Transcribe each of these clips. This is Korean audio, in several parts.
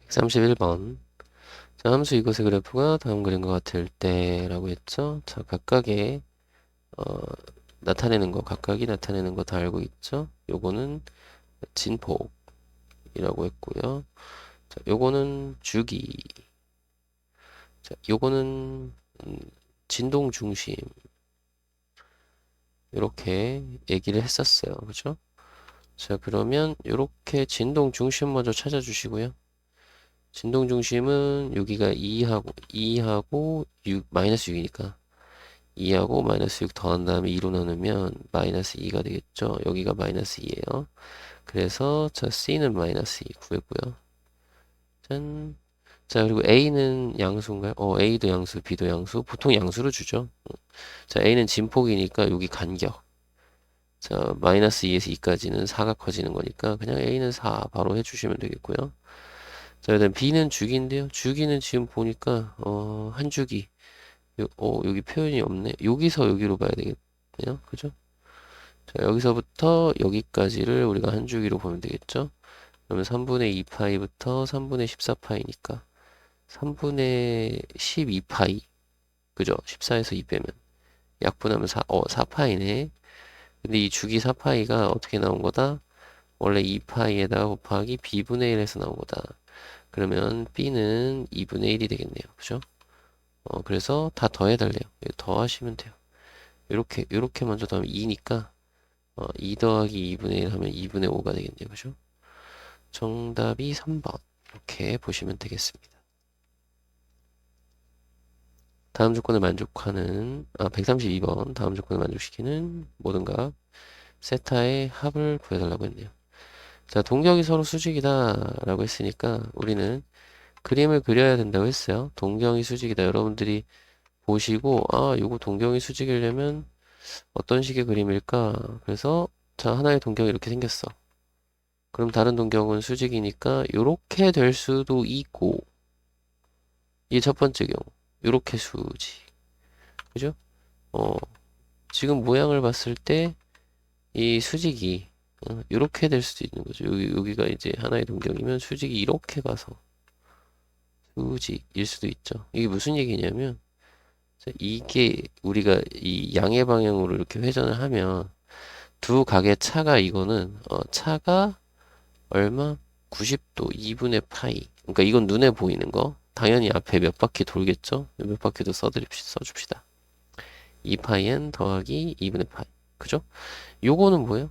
131번. 자, 함수 이것의 그래프가 다음 그림과 같을 때 라고 했죠. 자, 각각의 어, 나타내는 거, 각각이 나타내는 거 다 알고 있죠. 요거는 진폭이라고 했고요. 자, 요거는 주기. 자, 요거는 진동 중심. 이렇게 얘기를 했었어요. 그죠? 자, 그러면 이렇게 진동 중심 먼저 찾아주시고요. 진동 중심은 여기가 2하고 6, 마이너스 6이니까 2하고 마이너스 6 더한 다음에 2로 나누면 마이너스 2가 되겠죠. 여기가 마이너스 2예요. 그래서 자, C는 마이너스 2 구했고요. 짠. 자, 그리고 A는 양수인가요? A도 양수, B도 양수. 보통 양수로 주죠. 자, A는 진폭이니까 여기 간격. 자, 마이너스 2에서 2까지는 4가 커지는 거니까 그냥 A는 4 바로 해주시면 되겠고요. 자, 그다음 B는 주기인데요. 주기는 지금 보니까 한 주기. 여기 표현이 없네. 여기서 여기로 봐야 되겠네요. 그죠? 자, 여기서부터 여기까지를 우리가 한 주기로 보면 되겠죠? 그러면 3분의 2파이부터 3분의 14파이니까 3분의 12파이. 그죠? 14에서 2 빼면 약분하면 4파이네. 근데 이 주기 4파이가 어떻게 나온 거다? 원래 2파이에다가 곱하기 b분의 1에서 나온 거다. 그러면 b는 2분의 1이 되겠네요. 그죠? 그래서 다 더해달래요. 더하시면 돼요. 이렇게 먼저 더하면 2니까 2 더하기 2분의 1 하면 2분의 5가 되겠네요. 그죠? 정답이 3번. 이렇게 보시면 되겠습니다. 다음 조건을 만족하는 132번 다음 조건을 만족시키는 모든 값 세타의 합을 구해달라고 했네요. 자, 동격이 서로 수직이다 라고 했으니까 우리는 그림을 그려야 된다고 했어요. 동경이 수직이다. 여러분들이 보시고 요거 동경이 수직이려면 어떤 식의 그림일까? 그래서 자, 하나의 동경이 이렇게 생겼어. 그럼 다른 동경은 수직이니까 요렇게 될 수도 있고 이 첫 번째 경우 요렇게 수직. 그죠? 어, 지금 모양을 봤을 때 이 수직이 요렇게 될 수도 있는 거죠. 여기가 이제 하나의 동경이면 수직이 이렇게 가서 수직일 수도 있죠. 이게 무슨 얘기냐면 이게 우리가 이 양의 방향으로 이렇게 회전을 하면 두 각의 차가 이거는 차가 얼마? 90도 2분의 파이. 그러니까 이건 눈에 보이는 거. 당연히 앞에 몇 바퀴 돌겠죠? 몇 바퀴도 써줍시다. 2파이엔 더하기 2분의 파이. 그죠? 요거는 뭐예요?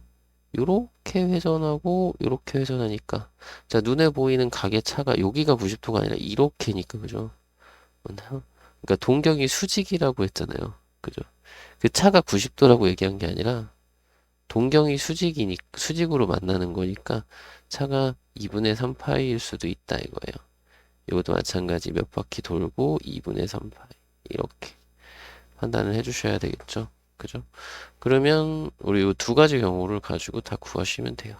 요렇게 회전하고 요렇게 회전하니까 자, 눈에 보이는 각의 차가 여기가 90도가 아니라 이렇게니까 그죠? 맞나요? 그러니까 동경이 수직이라고 했잖아요. 그죠? 그 차가 90도라고 얘기한 게 아니라 동경이 수직으로 만나는 거니까 차가 2분의 3파이일 수도 있다 이거예요. 이것도 마찬가지 몇 바퀴 돌고 2분의 3파이 이렇게 판단을 해주셔야 되겠죠. 그죠? 그러면 우리 이 두 가지 경우를 가지고 다 구하시면 돼요.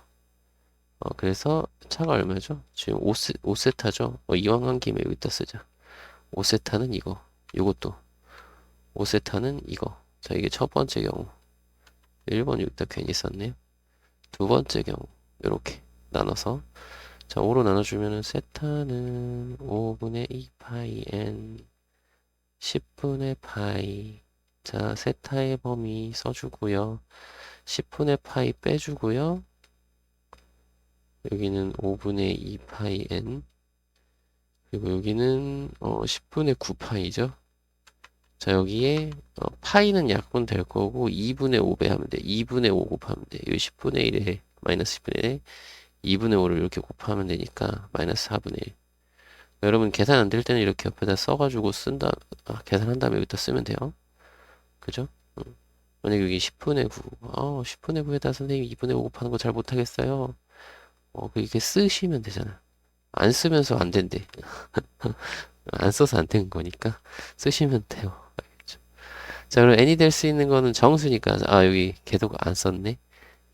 그래서 차가 얼마죠? 지금 5세타죠? 이왕 한 김에 여기다 쓰자. 5세타는 이거. 요것도 5세타는 이거. 자, 이게 첫 번째 경우. 1번 여기다 괜히 썼네요. 두 번째 경우. 이렇게 나눠서 자, 5로 나눠주면은 세타는 5분의 2 파이 n 10분의 파이. 자, 세타의 범위 써주고요. 10분의 파이 빼주고요. 여기는 5분의 2 파이 n. 그리고 여기는 10분의 9 파이죠. 자, 여기에 파이는 약분 될 거고 2분의 5 배하면 돼. 2분의 5 곱하면 돼. 여기 10분의 1에 마이너스 10분의 1에 2분의 5를 이렇게 곱하면 되니까 마이너스 4분의 1. 여러분 계산 안 될 때는 이렇게 옆에다 써가지고 계산한 다음에 여기다 쓰면 돼요. 그죠? 만약 여기 10분의 9, 10분의 9에다 선생님 2분의 5 곱하는 거 잘 못하겠어요. 이렇게 쓰시면 되잖아. 안 쓰면서 안 된대. 안 써서 안 되는 거니까 쓰시면 돼요. 알겠죠? 자, 그럼 n이 될 수 있는 거는 정수니까, 여기 계속 안 썼네.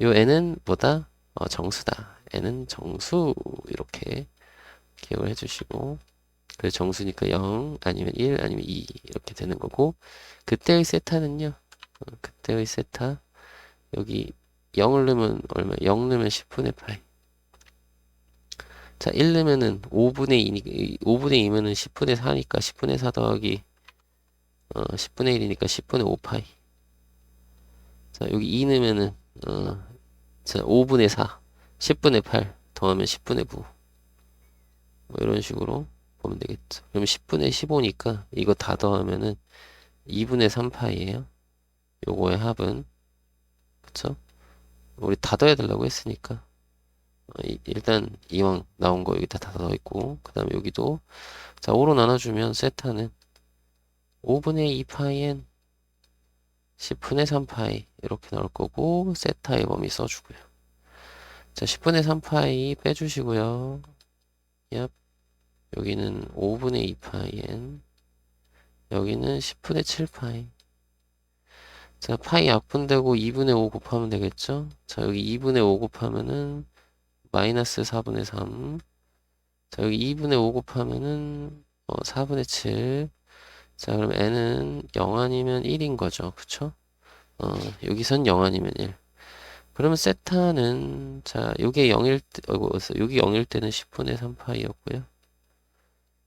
요 n은 뭐다? 정수다. n은 정수, 이렇게 기억을 해주시고. 그래서 정수니까 0, 아니면 1, 아니면 2, 이렇게 되는 거고. 그때의 세타는요, 그때의 세타, 여기 0을 넣으면 얼마? 0 넣으면 10분의 파이. 자, 1 넣으면은 5분의 2, 5분의 2면은 10분의 4니까 10분의 4 더하기 10분의 1이니까 10분의 5파이. 자, 여기 2 넣으면은 자, 5분의 4, 10분의 8 더하면 10분의 9. 뭐 이런 식으로 보면 되겠죠. 그럼 10분의 15니까 이거 다 더하면은 2분의 3파이예요. 요거의 합은, 그쵸? 우리 다 더해야 되려고 했으니까 일단 이왕 나온 거 여기다 다 더했고, 그 다음에 여기도 자 5로 나눠주면 세타는 5분의 2파이엔 10분의 3파이 이렇게 나올 거고, 세타의 범위 써주고요. 자 10분의 3파이 빼주시고요. 얍. 여기는 5분의 2파이엔, 여기는 10분의 7파이. 자, 파이 약분되고 2분의 5 곱하면 되겠죠? 자, 여기 2분의 5 곱하면은 마이너스 4분의 3. 자, 여기 2분의 5 곱하면은 4분의 7. 자, 그럼 n은 0 아니면 1인 거죠. 그쵸? 여기선 0 아니면 1. 그러면 세타는, 자, 요게 0일 때, 여기 0일 때는 10분의 3파이였고요.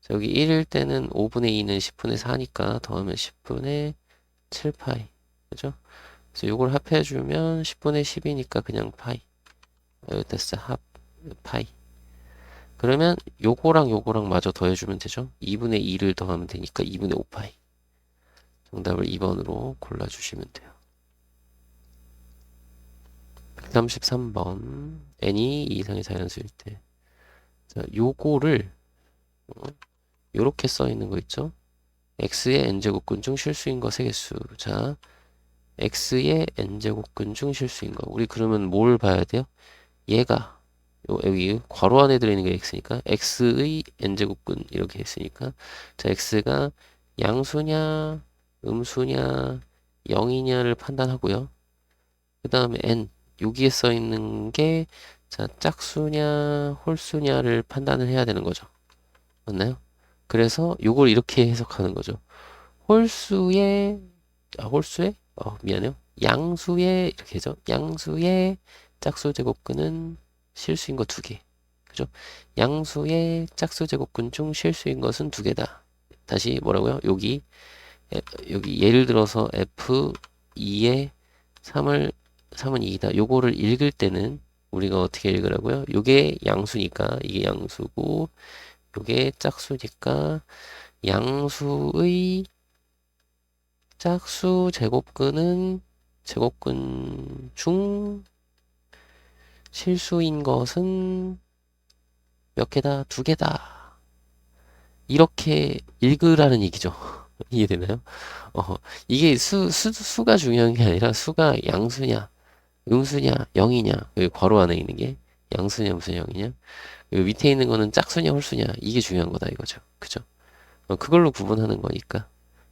자, 여기 1일 때는 5분의 2는 10분의 4니까 더하면 10분의 7파이. 그죠? 그래서 요걸 합해주면 10분의 10이니까 그냥 파이. 여기 됐어. 합, 파이. 그러면 요거랑 요거랑 마저 더해주면 되죠? 2분의 2를 더하면 되니까 2분의 5파이. 정답을 2번으로 골라주시면 돼요. 133번. n이 2 이상의 자연수일 때. 자, 요거를 요렇게 써 있는 거 있죠? x의 n제곱근 중 실수인 거 세개수. 자, x의 n제곱근 중 실수인 거. 우리 그러면 뭘 봐야 돼요? 얘가 여기 괄호 안에 들어있는 게 x니까 x의 n제곱근 이렇게 했으니까, 자 x가 양수냐 음수냐 0이냐를 판단하고요. 그 다음에 n 여기에 써 있는 게 자 짝수냐 홀수냐를 판단을 해야 되는 거죠. 맞나요? 그래서 요걸 이렇게 해석하는 거죠. 홀수의 홀수의 미안해요. 양수의 이렇게 해죠. 양수의 짝수 제곱근은 실수인 거 2개. 그죠? 양수의 짝수 제곱근 중 실수인 것은 2개다. 다시 뭐라고요? 여기 예를 들어서 F2에 3은 2이다. 요거를 읽을 때는 우리가 어떻게 읽으라고요? 요게 양수니까 이게 양수고, 요게 짝수니까 양수의 짝수 제곱근은 제곱근 중 실수인 것은 몇 개다? 2개다. 이렇게 읽으라는 얘기죠. 이해되나요? 이게 수가 중요한 게 아니라 수가 양수냐, 음수냐, 0이냐, 여기 괄호 안에 있는 게 양수냐, 음수냐, 0이냐, 여기 밑에 있는 거는 짝수냐, 홀수냐, 이게 중요한 거다 이거죠. 그죠? 그걸로 구분하는 거니까.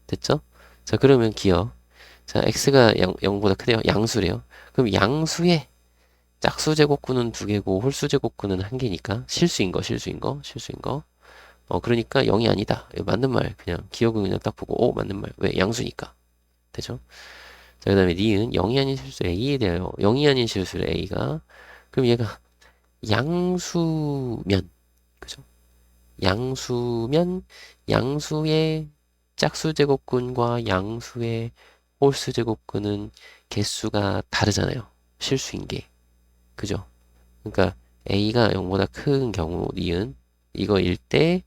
됐죠? 자, 그러면 기억. 자, x가 0보다 크대요. 양수래요. 그럼 양수의 짝수 제곱근은 2개고 홀수 제곱근은 1개니까 실수인 거. 그러니까 0이 아니다. 맞는 말. 그냥 기억은 그냥 딱 보고 맞는 말. 왜? 양수니까. 되죠? 자, 그 다음에 니은 0이 아닌 실수 a에 대하여 0이 아닌 실수를 a가, 그럼 얘가 양수면, 그죠? 양수면 양수의 짝수 제곱근과 양수의 홀수 제곱근은 개수가 다르잖아요. 실수인 게. 그죠? 그러니까 a가 0보다 큰 경우 니은 이거일 때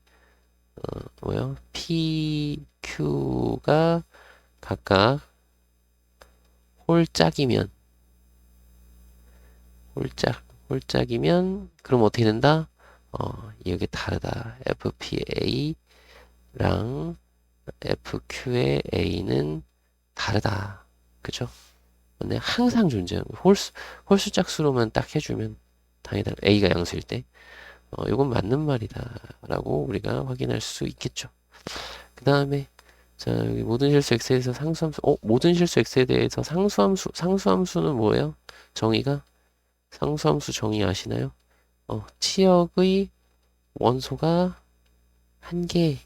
뭐요? p, q가 각각 홀짝이면 홀짝이면 그럼 어떻게 된다? 이게 다르다. fpa랑 fq의 a는 다르다. 그죠? 근데 항상 존재하는 거예요. 홀수 짝수로만 딱 해주면 당연히 a가 양수일 때 이건 맞는 말이다 라고 우리가 확인할 수 있겠죠. 그 다음에 자 여기 모든 실수 x에 대해서 상수함수, 모든 실수 x에 대해서 상수함수는 뭐예요? 정의가 상수함수 정의 아시나요? 치역의 원소가 한 개인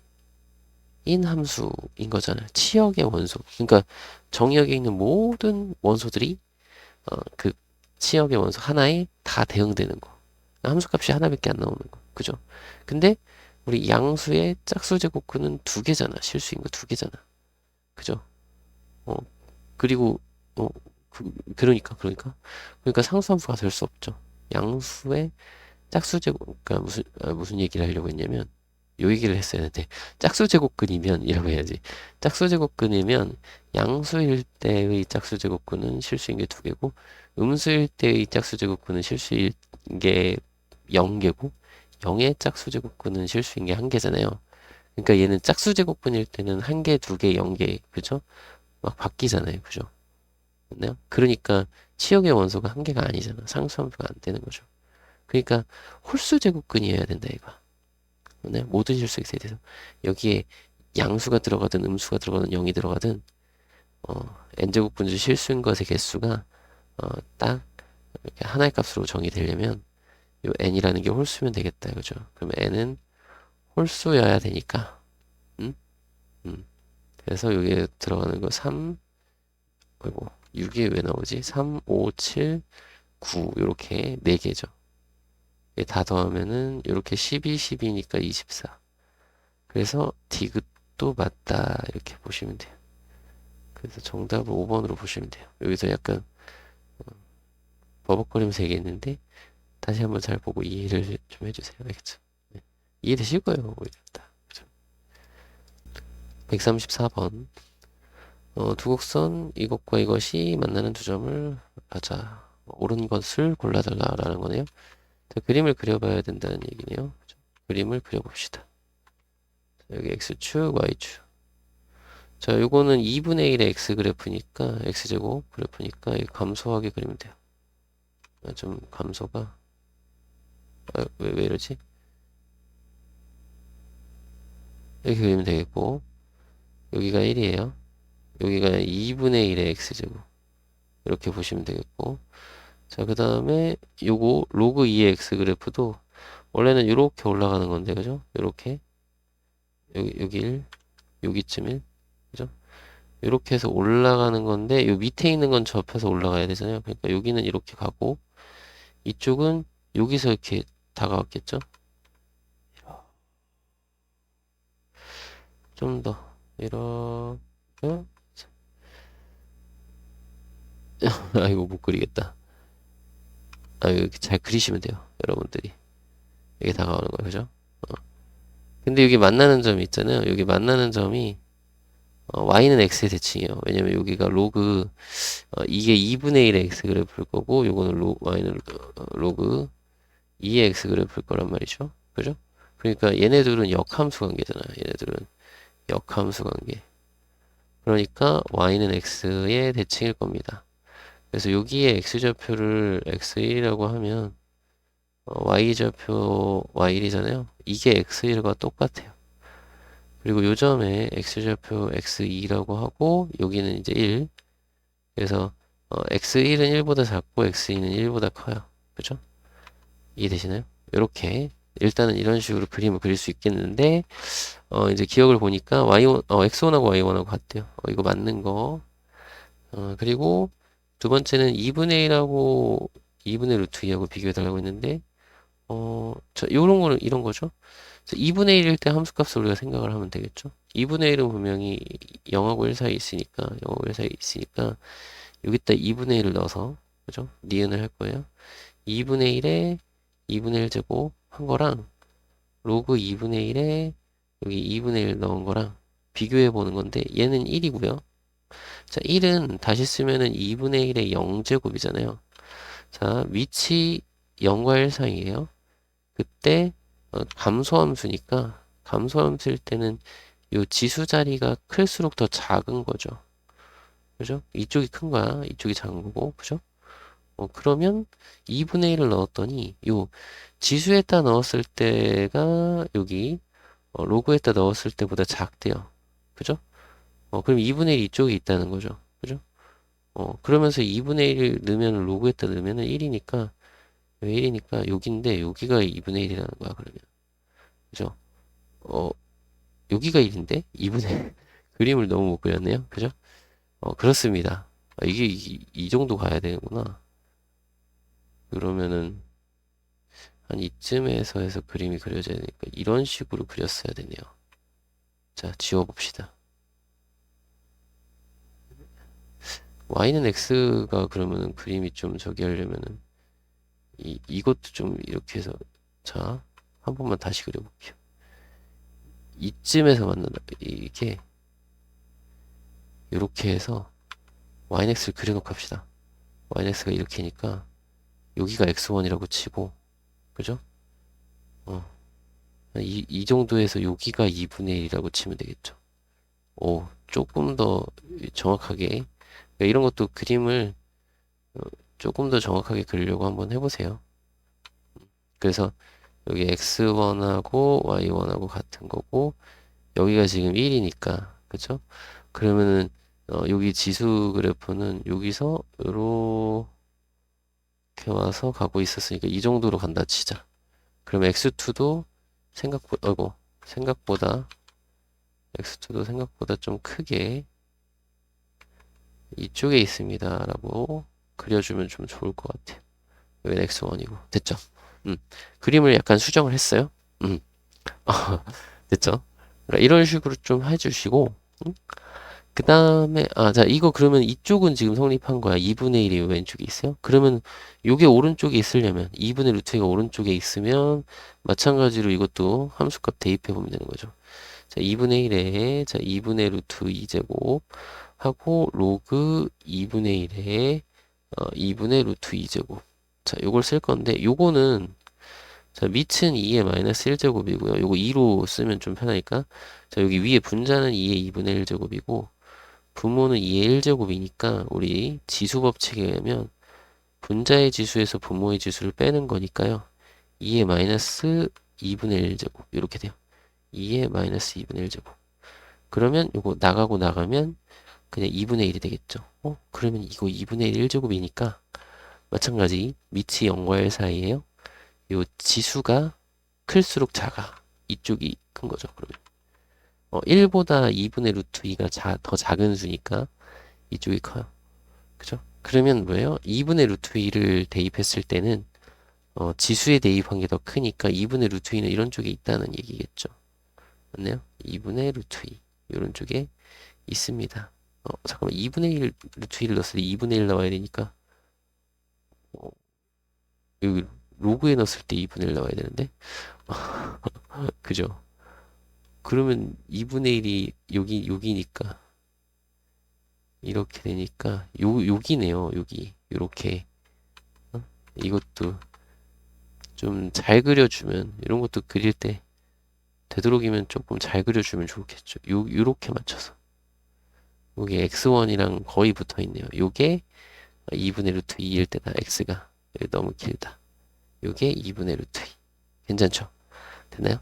함수인 거잖아요. 치역의 원소. 그러니까 정의역에 있는 모든 원소들이 그 치역의 원소 하나에 다 대응되는 거. 함수값이 하나밖에 안 나오는 거. 그죠? 근데 우리 양수의 짝수 제곱근은 두 개잖아. 실수인 거 두 개잖아. 그죠? 어, 그리고 그러니까 상수함수가 될 수 없죠. 양수의 짝수 제곱 그러니까 무슨 얘기를 하려고 했냐면 요 얘기를 했어야 하는데 짝수 제곱근이면 이라고 해야지. 짝수 제곱근이면 양수일 때의 짝수 제곱근은 실수인 게 두 개고 음수일 때의 짝수 제곱근은 실수인 게 0개고 0의 짝수 제곱근은 실수인 게 한 개잖아요. 그러니까 얘는 짝수 제곱근일 때는 한 개, 두 개, 0개 그죠? 막 바뀌잖아요. 그죠? 맞나요? 그러니까 치역의 원소가 한 개가 아니잖아. 상수함수가 안 되는 거죠. 그러니까 홀수 제곱근이어야 된다 이거. 네? 모든 실수 x에 대해서 여기에 양수가 들어가든 음수가 들어가든 0이 들어가든 n제곱 분수 실수인 것의 개수가 딱 이렇게 하나의 값으로 정의되려면 요 n이라는 게 홀수면 되겠다 그죠? 그러면 n은 홀수여야 되니까 음? 음. 그래서 여기에 들어가는 거 3, 아이고 6이 왜 나오지? 3, 5, 7, 9 요렇게 4개죠. 다 더하면은 요렇게 12, 12니까 24. 그래서 디귿도 맞다 이렇게 보시면 돼요. 그래서 정답을 5번으로 보시면 돼요. 여기서 약간 버벅거리면서 얘기했는데 다시 한번 잘 보고 이해를 좀 해주세요. 알겠죠? 네. 이해되실 거예요. 오히려 다. 그죠? 134번 두 곡선 이것과 이것이 만나는 두 점을 하자. 옳은 것을 골라달라라는 거네요. 자, 그림을 그려봐야 된다는 얘기네요. 그죠? 그림을 그려봅시다. 자, 여기 x축, y축. 자, 요거는 2분의 1의 x 그래프니까 x제곱 그래프니까 이 감소하게 그리면 돼요. 좀 감소가 왜 이러지? 이렇게 그리면 되겠고 여기가 1이에요. 여기가 2분의 1의 x제곱 이렇게 보시면 되겠고 자 그 다음에 요거 로그 2의 x 그래프도 원래는 이렇게 올라가는 건데 그죠? 이렇게 여기 1 여기쯤 1 그죠? 이렇게 해서 올라가는 건데 요 밑에 있는 건 접해서 올라가야 되잖아요. 그러니까 여기는 이렇게 가고 이쪽은 여기서 이렇게 다가왔겠죠? 좀 더 이렇게 아 이거 못 그리겠다. 아 이렇게 잘 그리시면 돼요. 여러분들이 이게 다가오는 거예요. 그죠? 근데 여기 만나는 점이 있잖아요. 여기 만나는 점이 y는 x의 대칭이에요. 왜냐면 여기가 로그 이게 2분의 1의 x 그래프일 거고 요거는 y는 로그 2의 x 그래프일 거란 말이죠. 그죠? 그러니까 얘네들은 역함수 관계잖아요. 얘네들은 역함수 관계. 그러니까 y는 x의 대칭일 겁니다. 그래서 여기에 x좌표를 x1이라고 하면 y좌표 y1이잖아요. 이게 x1과 똑같아요. 그리고 요 점에 x좌표 x2라고 하고 여기는 이제 1. 그래서 x1은 1보다 작고 x2는 1보다 커요. 그죠? 이해되시나요? 이렇게 일단은 이런 식으로 그림을 그릴 수 있겠는데 이제 기억을 보니까 x1하고 y1하고 같대요. 이거 맞는 거. 그리고 두 번째는 2분의 1하고 2분의 루트 2하고 비교해달라고 했는데 요런 거는 이런 거죠. 2분의 1일 때 함수값을 우리가 생각을 하면 되겠죠. 2분의 1은 분명히 0하고 1 사이에 있으니까 0하고 1 사이에 있으니까 여기다 2분의 1을 넣어서 그죠? 니은을 할 거예요. 2분의 1에 2분의 1 제곱 한 거랑 로그 2분의 1에 여기 2분의 1 넣은 거랑 비교해 보는 건데 얘는 1이고요. 자, 1은 다시 쓰면은 2분의 1의 0제곱이잖아요. 자, 위치 0과 1 사이에요. 그때 감소함수니까 감소함수일 때는 요 지수 자리가 클수록 더 작은 거죠. 그죠? 이쪽이 큰 거야. 이쪽이 작은 거고. 그죠? 그러면 2분의 1을 넣었더니 요 지수에다 넣었을 때가 여기 로그에다 넣었을 때보다 작대요. 그죠? 그럼 2분의 1 이쪽에 있다는 거죠. 그죠? 그러면서 2분의 1을 넣으면 로그에다 넣으면 1이니까 왜 1이니까 여기인데 여기가 2분의 1이라는 거야. 그러면. 그죠? 어, 여기가 1인데 2분의 그림을 너무 못 그렸네요. 그죠? 그렇습니다. 이게 이 정도 가야 되는구나. 그러면은 한 이쯤에서 해서 그림이 그려져야 되니까 이런 식으로 그렸어야 되네요. 자, 지워봅시다. y는 x가 그러면은 그림이 좀 저기 하려면은 이것도 좀 이렇게 해서 자, 한 번만 다시 그려볼게요. 이쯤에서 만난다. 이게 이렇게 해서 y는 x를 그려놓고 합시다. y는 x가 이렇게니까 여기가 x1이라고 치고 그죠? 어, 이 정도에서 여기가 2분의 1이라고 치면 되겠죠. 오, 조금 더 정확하게 그러니까 이런 것도 그림을 어, 조금 더 정확하게 그리려고 한번 해보세요. 그래서 여기 x1하고 y1하고 같은 거고 여기가 지금 1이니까 그쵸? 그러면은 여기 지수 그래프는 여기서 이렇게 와서 가고 있었으니까 이 정도로 간다 치자. 그럼 x2도 생각보다 x2도 생각보다 좀 크게 이쪽에 있습니다 라고 그려주면 좀 좋을 것 같아요. 여기는 x1이고 됐죠? 그림을 약간 수정을 했어요. 됐죠? 그러니까 이런 식으로 좀 해주시고 그 다음에 자 이거 그러면 이쪽은 지금 성립한 거야. 2분의 1이 왼쪽에 있어요. 그러면 요게 오른쪽에 있으려면 2분의 루트 2가 오른쪽에 있으면 마찬가지로 이것도 함수값 대입해 보면 되는 거죠. 자 2분의 1에 자 2분의 루트 2제곱 하고 로그 2분의 1에 2분의 루트 2제곱 자 요걸 쓸 건데 요거는 자, 밑은 2의 마이너스 1제곱이고요. 요거 2로 쓰면 좀 편하니까. 자, 여기 위에 분자는 2의 2분의 1제곱이고, 분모는 2의 1제곱이니까, 우리 지수 법칙에 의하면, 분자의 지수에서 분모의 지수를 빼는 거니까요. 2의 마이너스 2분의 1제곱. 이렇게 돼요. 2의 마이너스 2분의 1제곱. 그러면 요거 나가고 나가면, 그냥 2분의 1이 되겠죠. 그러면 이거 2분의 1 1제곱이니까, 마찬가지, 밑이 0과 1 사이에요. 요 지수가 클수록 작아. 이쪽이 큰 거죠, 그러면. 1보다 2분의 루트 2가 더 작은 수니까 이쪽이 커요. 그죠? 그러면 뭐예요? 2분의 루트 2를 대입했을 때는 지수에 대입한 게 더 크니까 2분의 루트 2는 이런 쪽에 있다는 얘기겠죠. 맞나요? 2분의 루트 2 이런 쪽에 있습니다. 잠깐만 2분의 1 루트 2를 넣었을 때 2분의 1 나와야 되니까 어, 여기 로그에 넣었을 때 2분의 1 나와야 되는데 그죠? 그러면 2분의 1이 여기니까 이렇게 되니까 여기네요. 여기 요렇게 이것도 좀 잘 그려주면 이런 것도 그릴 때 되도록이면 조금 잘 그려주면 좋겠죠. 요렇게 맞춰서 여기 x1이랑 거의 붙어 있네요. 요게 2분의 루트 2일 때다. x가 너무 길다. 요게 2분의 루트 2 괜찮죠? 됐나요?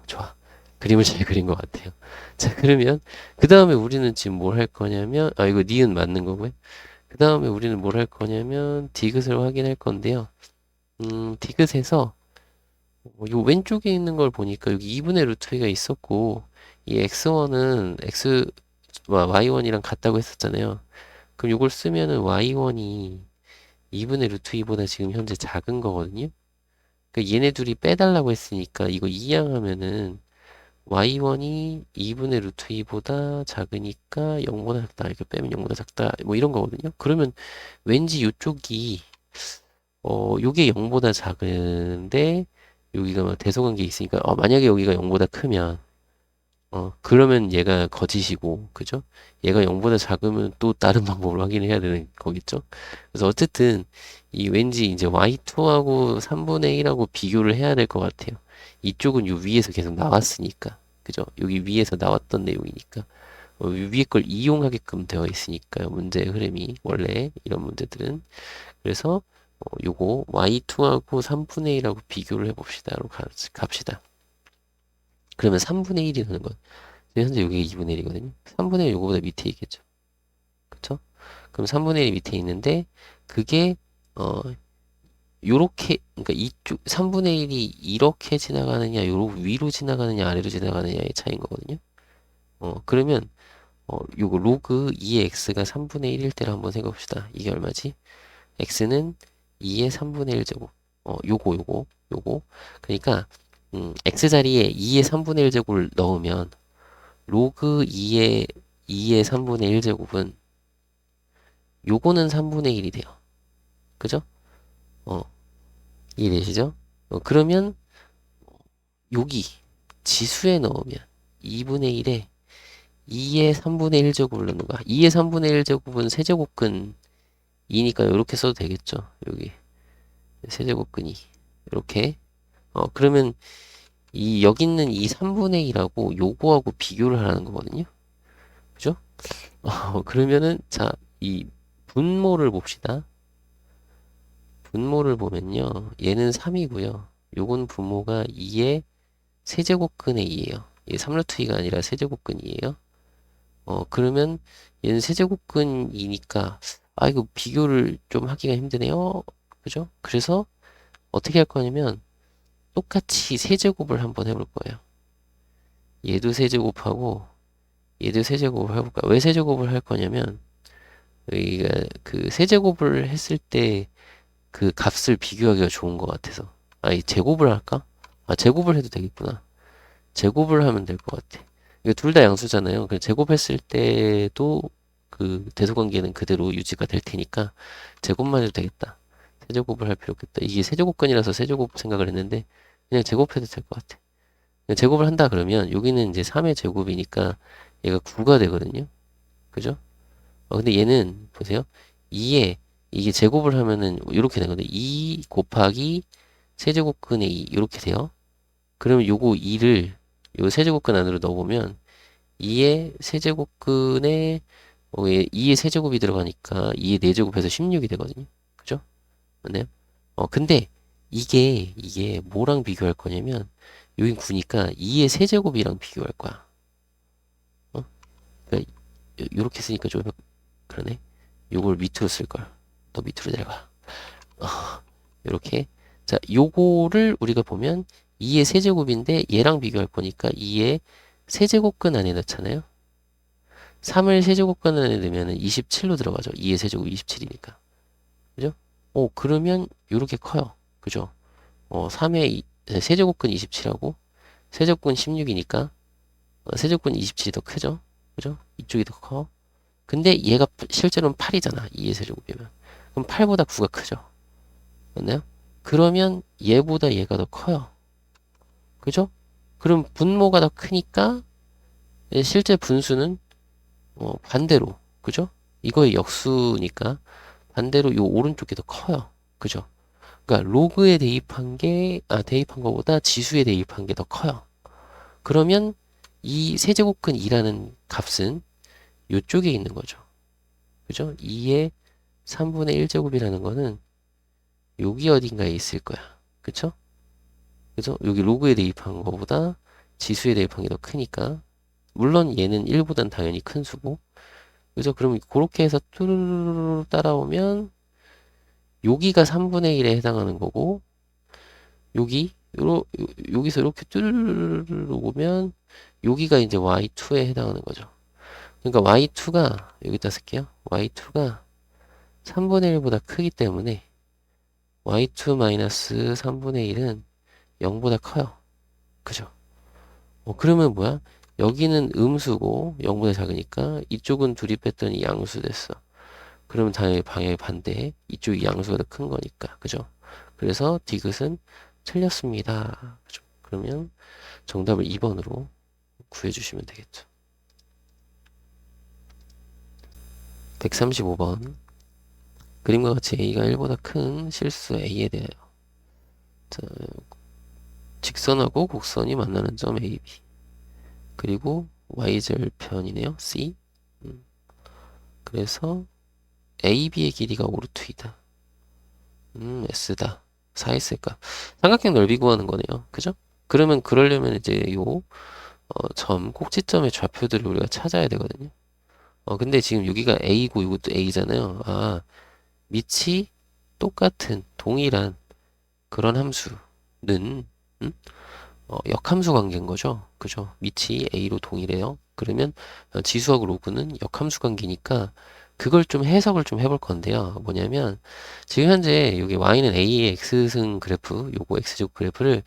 좋아. 그림을 잘 그린 것 같아요. 자, 그러면 그 다음에 우리는 지금 뭘 할 거냐면 이거 니은 맞는 거고요. 그 다음에 우리는 뭘 할 거냐면 디귿을 확인할 건데요. 디귿에서 요 왼쪽에 있는 걸 보니까 여기 2분의 루트 2가 있었고 이 x1은 y1이랑 같다고 했었잖아요. 그럼 이걸 쓰면은 y1이 2분의 루트 2보다 지금 현재 작은 거거든요. 그러니까 얘네 둘이 빼달라고 했으니까 이거 이항하면은 y1이 2분의 루트 2보다 작으니까 0보다 작다. 이렇게 빼면 0보다 작다. 뭐 이런 거거든요. 그러면 왠지 이쪽이 요게 0보다 작은데 여기가 막 대소관계 있으니까 만약에 여기가 0보다 크면 그러면 얘가 거짓이고 그죠? 얘가 0보다 작으면 또 다른 방법을 확인해야 되는 거겠죠? 그래서 어쨌든 이 왠지 이제 y2하고 3분의 1하고 비교를 해야 될 것 같아요. 이쪽은 요 위에서 계속 나왔으니까 그죠? 여기 위에서 나왔던 내용이니까 위에 걸 이용하게끔 되어 있으니까요. 문제의 흐름이 원래 이런 문제들은 그래서 요거 y2하고 3분의 1하고 비교를 해봅시다. 갑시다. 그러면 3분의 1이라는 건 현재 여기가 2분의 1이거든요. 3분의 1 요거보다 밑에 있겠죠. 그쵸? 그럼 3분의 1이 밑에 있는데 그게 요렇게 그러니까 이쪽 3분의 1이 이렇게 지나가느냐 위로 지나가느냐 아래로 지나가느냐의 차이인 거거든요. 그러면 요거 로그 2의 x가 3분의 1일 때를 한번 생각해 봅시다. 이게 얼마지? x는 2의 3분의 1제곱. 요거 요거. 그러니까 x 자리에 2의 3분의 1 제곱을 넣으면 로그 2의 3분의 1 제곱은 요거는 3분의 1이 돼요. 그죠? 어, 이해되시죠? 그러면 여기 지수에 넣으면 2분의 1에 2의 3분의 1 제곱을 넣는 거야. 2의 3분의 1 제곱은 세제곱근 2니까 이렇게 써도 되겠죠. 여기 세제곱근 2 이렇게. 그러면 여기 있는 이 3분의 1하고 요거하고 비교를 하라는 거거든요. 그죠? 그러면은 자, 이 분모를 봅시다. 분모를 보면요. 얘는 3이고요. 요건 분모가 2의 세제곱근의 2예요. 얘 3루트 2가 아니라 세제곱근이에요. 그러면 얘는 세제곱근이니까 이거 비교를 좀 하기가 힘드네요. 그죠? 그래서 어떻게 할 거냐면 똑같이 세제곱을 한번 해볼 거예요. 얘도 세제곱하고 얘도 세제곱을 해볼까? 왜 세제곱을 할 거냐면 여기가 그 세제곱을 했을 때 그 값을 비교하기가 좋은 것 같아서. 이 제곱을 할까? 제곱을 해도 되겠구나. 제곱을 하면 될 것 같아. 이거 둘 다 양수잖아요. 그래서 제곱했을 때도 그 대소관계는 그대로 유지가 될 테니까 제곱만 해도 되겠다. 세제곱을 할 필요 없겠다. 이게 세제곱근이라서 세제곱 생각을 했는데 그냥 제곱해도 될 것 같아. 그냥 제곱을 한다 그러면 여기는 이제 3의 제곱이니까 얘가 9가 되거든요. 그죠? 근데 얘는 보세요. 2에 이게 제곱을 하면은 이렇게 되거든요. 2 곱하기 세제곱근의 2 이렇게 돼요. 그러면 요거 2를 요 세제곱근 안으로 넣어보면 2의 세제곱근에 2의 세제곱이 들어가니까 2의 4제곱해서 16이 되거든요. 그죠? 맞나요? 근데 이게 뭐랑 비교할 거냐면 여긴 9니까 2의 세제곱이랑 비교할 거야. 그러니까 요렇게 쓰니까 좀 그러네. 요걸 밑으로 쓸 걸. 더 밑으로 내려가. 어, 요렇게. 자, 요거를 우리가 보면 2의 세제곱인데 얘랑 비교할 거니까 2의 세제곱근 안에 넣잖아요. 3을 세제곱근 안에 넣으면 27로 들어가죠. 2의 세제곱 27이니까. 그죠? 그러면 요렇게 커요. 그죠? 3의 세제곱근 27하고 세제곱근 16이니까 세제곱근 27이 더 크죠? 그죠? 이쪽이 더 커. 근데 얘가 실제로는 8이잖아. 2의 세제곱이면. 그럼 8보다 9가 크죠? 맞나요? 그러면 얘보다 얘가 더 커요. 그죠? 그럼 분모가 더 크니까 실제 분수는 반대로. 그죠? 이거의 역수니까 반대로 요 오른쪽이 더 커요. 그죠? 그러니까 로그에 대입한 거보다 지수에 대입한 게 더 커요. 그러면 이 세제곱근 2라는 값은 요쪽에 있는 거죠. 그죠? 2의 3분의 1제곱이라는 거는 여기 어딘가에 있을 거야. 그쵸? 그래서 여기 로그에 대입한 거보다 지수에 대입한 게 더 크니까 물론 얘는 1보단 당연히 큰 수고 그래서 그럼 그렇게 해서 뚜루루루 따라오면 여기가 3분의 1에 해당하는 거고 여기서 이렇게 뚜루루루 오면 여기가 이제 y2에 해당하는 거죠. 그러니까 y2가 여기다 쓸게요. y2가 3분의 1보다 크기 때문에 y2 3분의 1은 0보다 커요. 그죠? 그러면 뭐야? 여기는 음수고 0보다 작으니까 이쪽은 둘이 뺐더니 양수 됐어. 그러면 당연히 방향이 반대. 이쪽이 양수가 더 큰 거니까. 그죠? 그래서 디귿은 틀렸습니다. 그죠? 그러면 정답을 2번으로 구해주시면 되겠죠. 135번. 그림과 같이 A가 1보다 큰 실수 A에 대하여. 자, 직선하고 곡선이 만나는 점 AB. 그리고 y절편이네요. C. 그래서 AB의 길이가 오르트이다. S다. 4S일까? 삼각형 넓이 구하는 거네요. 그죠? 그러면 그러려면 이제 요 꼭지점의 좌표들을 우리가 찾아야 되거든요. 근데 지금 여기가 A고 이것도 A잖아요. 밑이 똑같은 동일한 그런 함수는 역함수 관계인 거죠. 그죠? 밑이 A로 동일해요. 그러면 지수하고 로그는 역함수 관계니까 그걸 좀 해석을 좀 해볼 건데요. 뭐냐면 지금 현재 여기 y는 a의 x승 그래프, 요거 x축 그래프를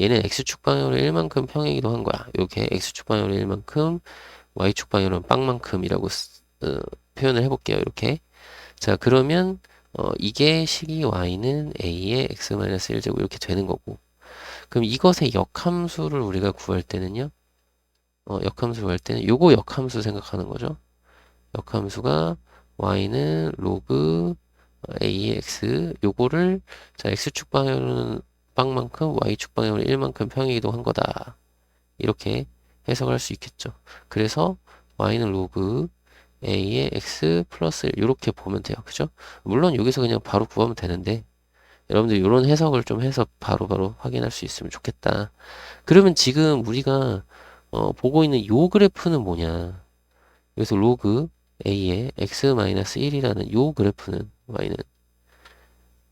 얘는 x축 방향으로 1만큼 평행이동 한 거야. 이렇게 x축 방향으로 1만큼, y축 방향으로 빵만큼이라고 표현을 해볼게요. 이렇게. 자, 그러면 이게 식이 y는 a의 x-1제곱 이렇게 되는 거고. 그럼 이것의 역함수를 우리가 구할 때는요. 역함수 구할 때는 요거 역함수 생각하는 거죠. 역함수가 y는 로그 a의 x 요거를 자 x축 방향으로는 빵만큼 y축 방향으로 1만큼 평행이동한 거다. 이렇게 해석할 수 있겠죠. 그래서 y는 로그 a의 x 플러스 1 이렇게 보면 돼요. 그죠? 물론 여기서 그냥 바로 구하면 되는데 여러분들 이런 해석을 좀 해서 바로바로 확인할 수 있으면 좋겠다. 그러면 지금 우리가 보고 있는 요 그래프는 뭐냐? 여기서 로그 a의 x-1이라는 요 그래프는 y는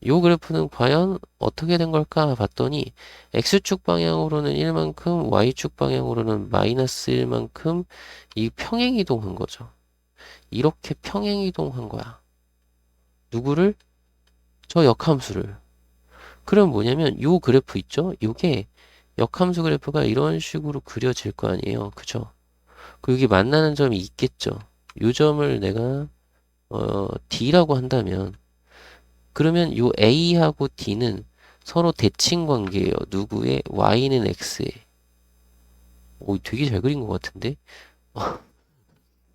요 그래프는 과연 어떻게 된 걸까 봤더니 x축 방향으로는 1만큼 y축 방향으로는 마이너스 1만큼 이 평행 이동한 거죠. 이렇게 평행 이동한 거야. 누구를? 저 역함수를. 그럼 뭐냐면 요 그래프 있죠? 요게 역함수 그래프가 이런 식으로 그려질 거 아니에요. 그죠? 그 여기 만나는 점이 있겠죠. 요 점을 내가 D라고 한다면 그러면 요 A하고 D는 서로 대칭 관계예요. 누구의? Y는 X에. 오, 되게 잘 그린 것 같은데?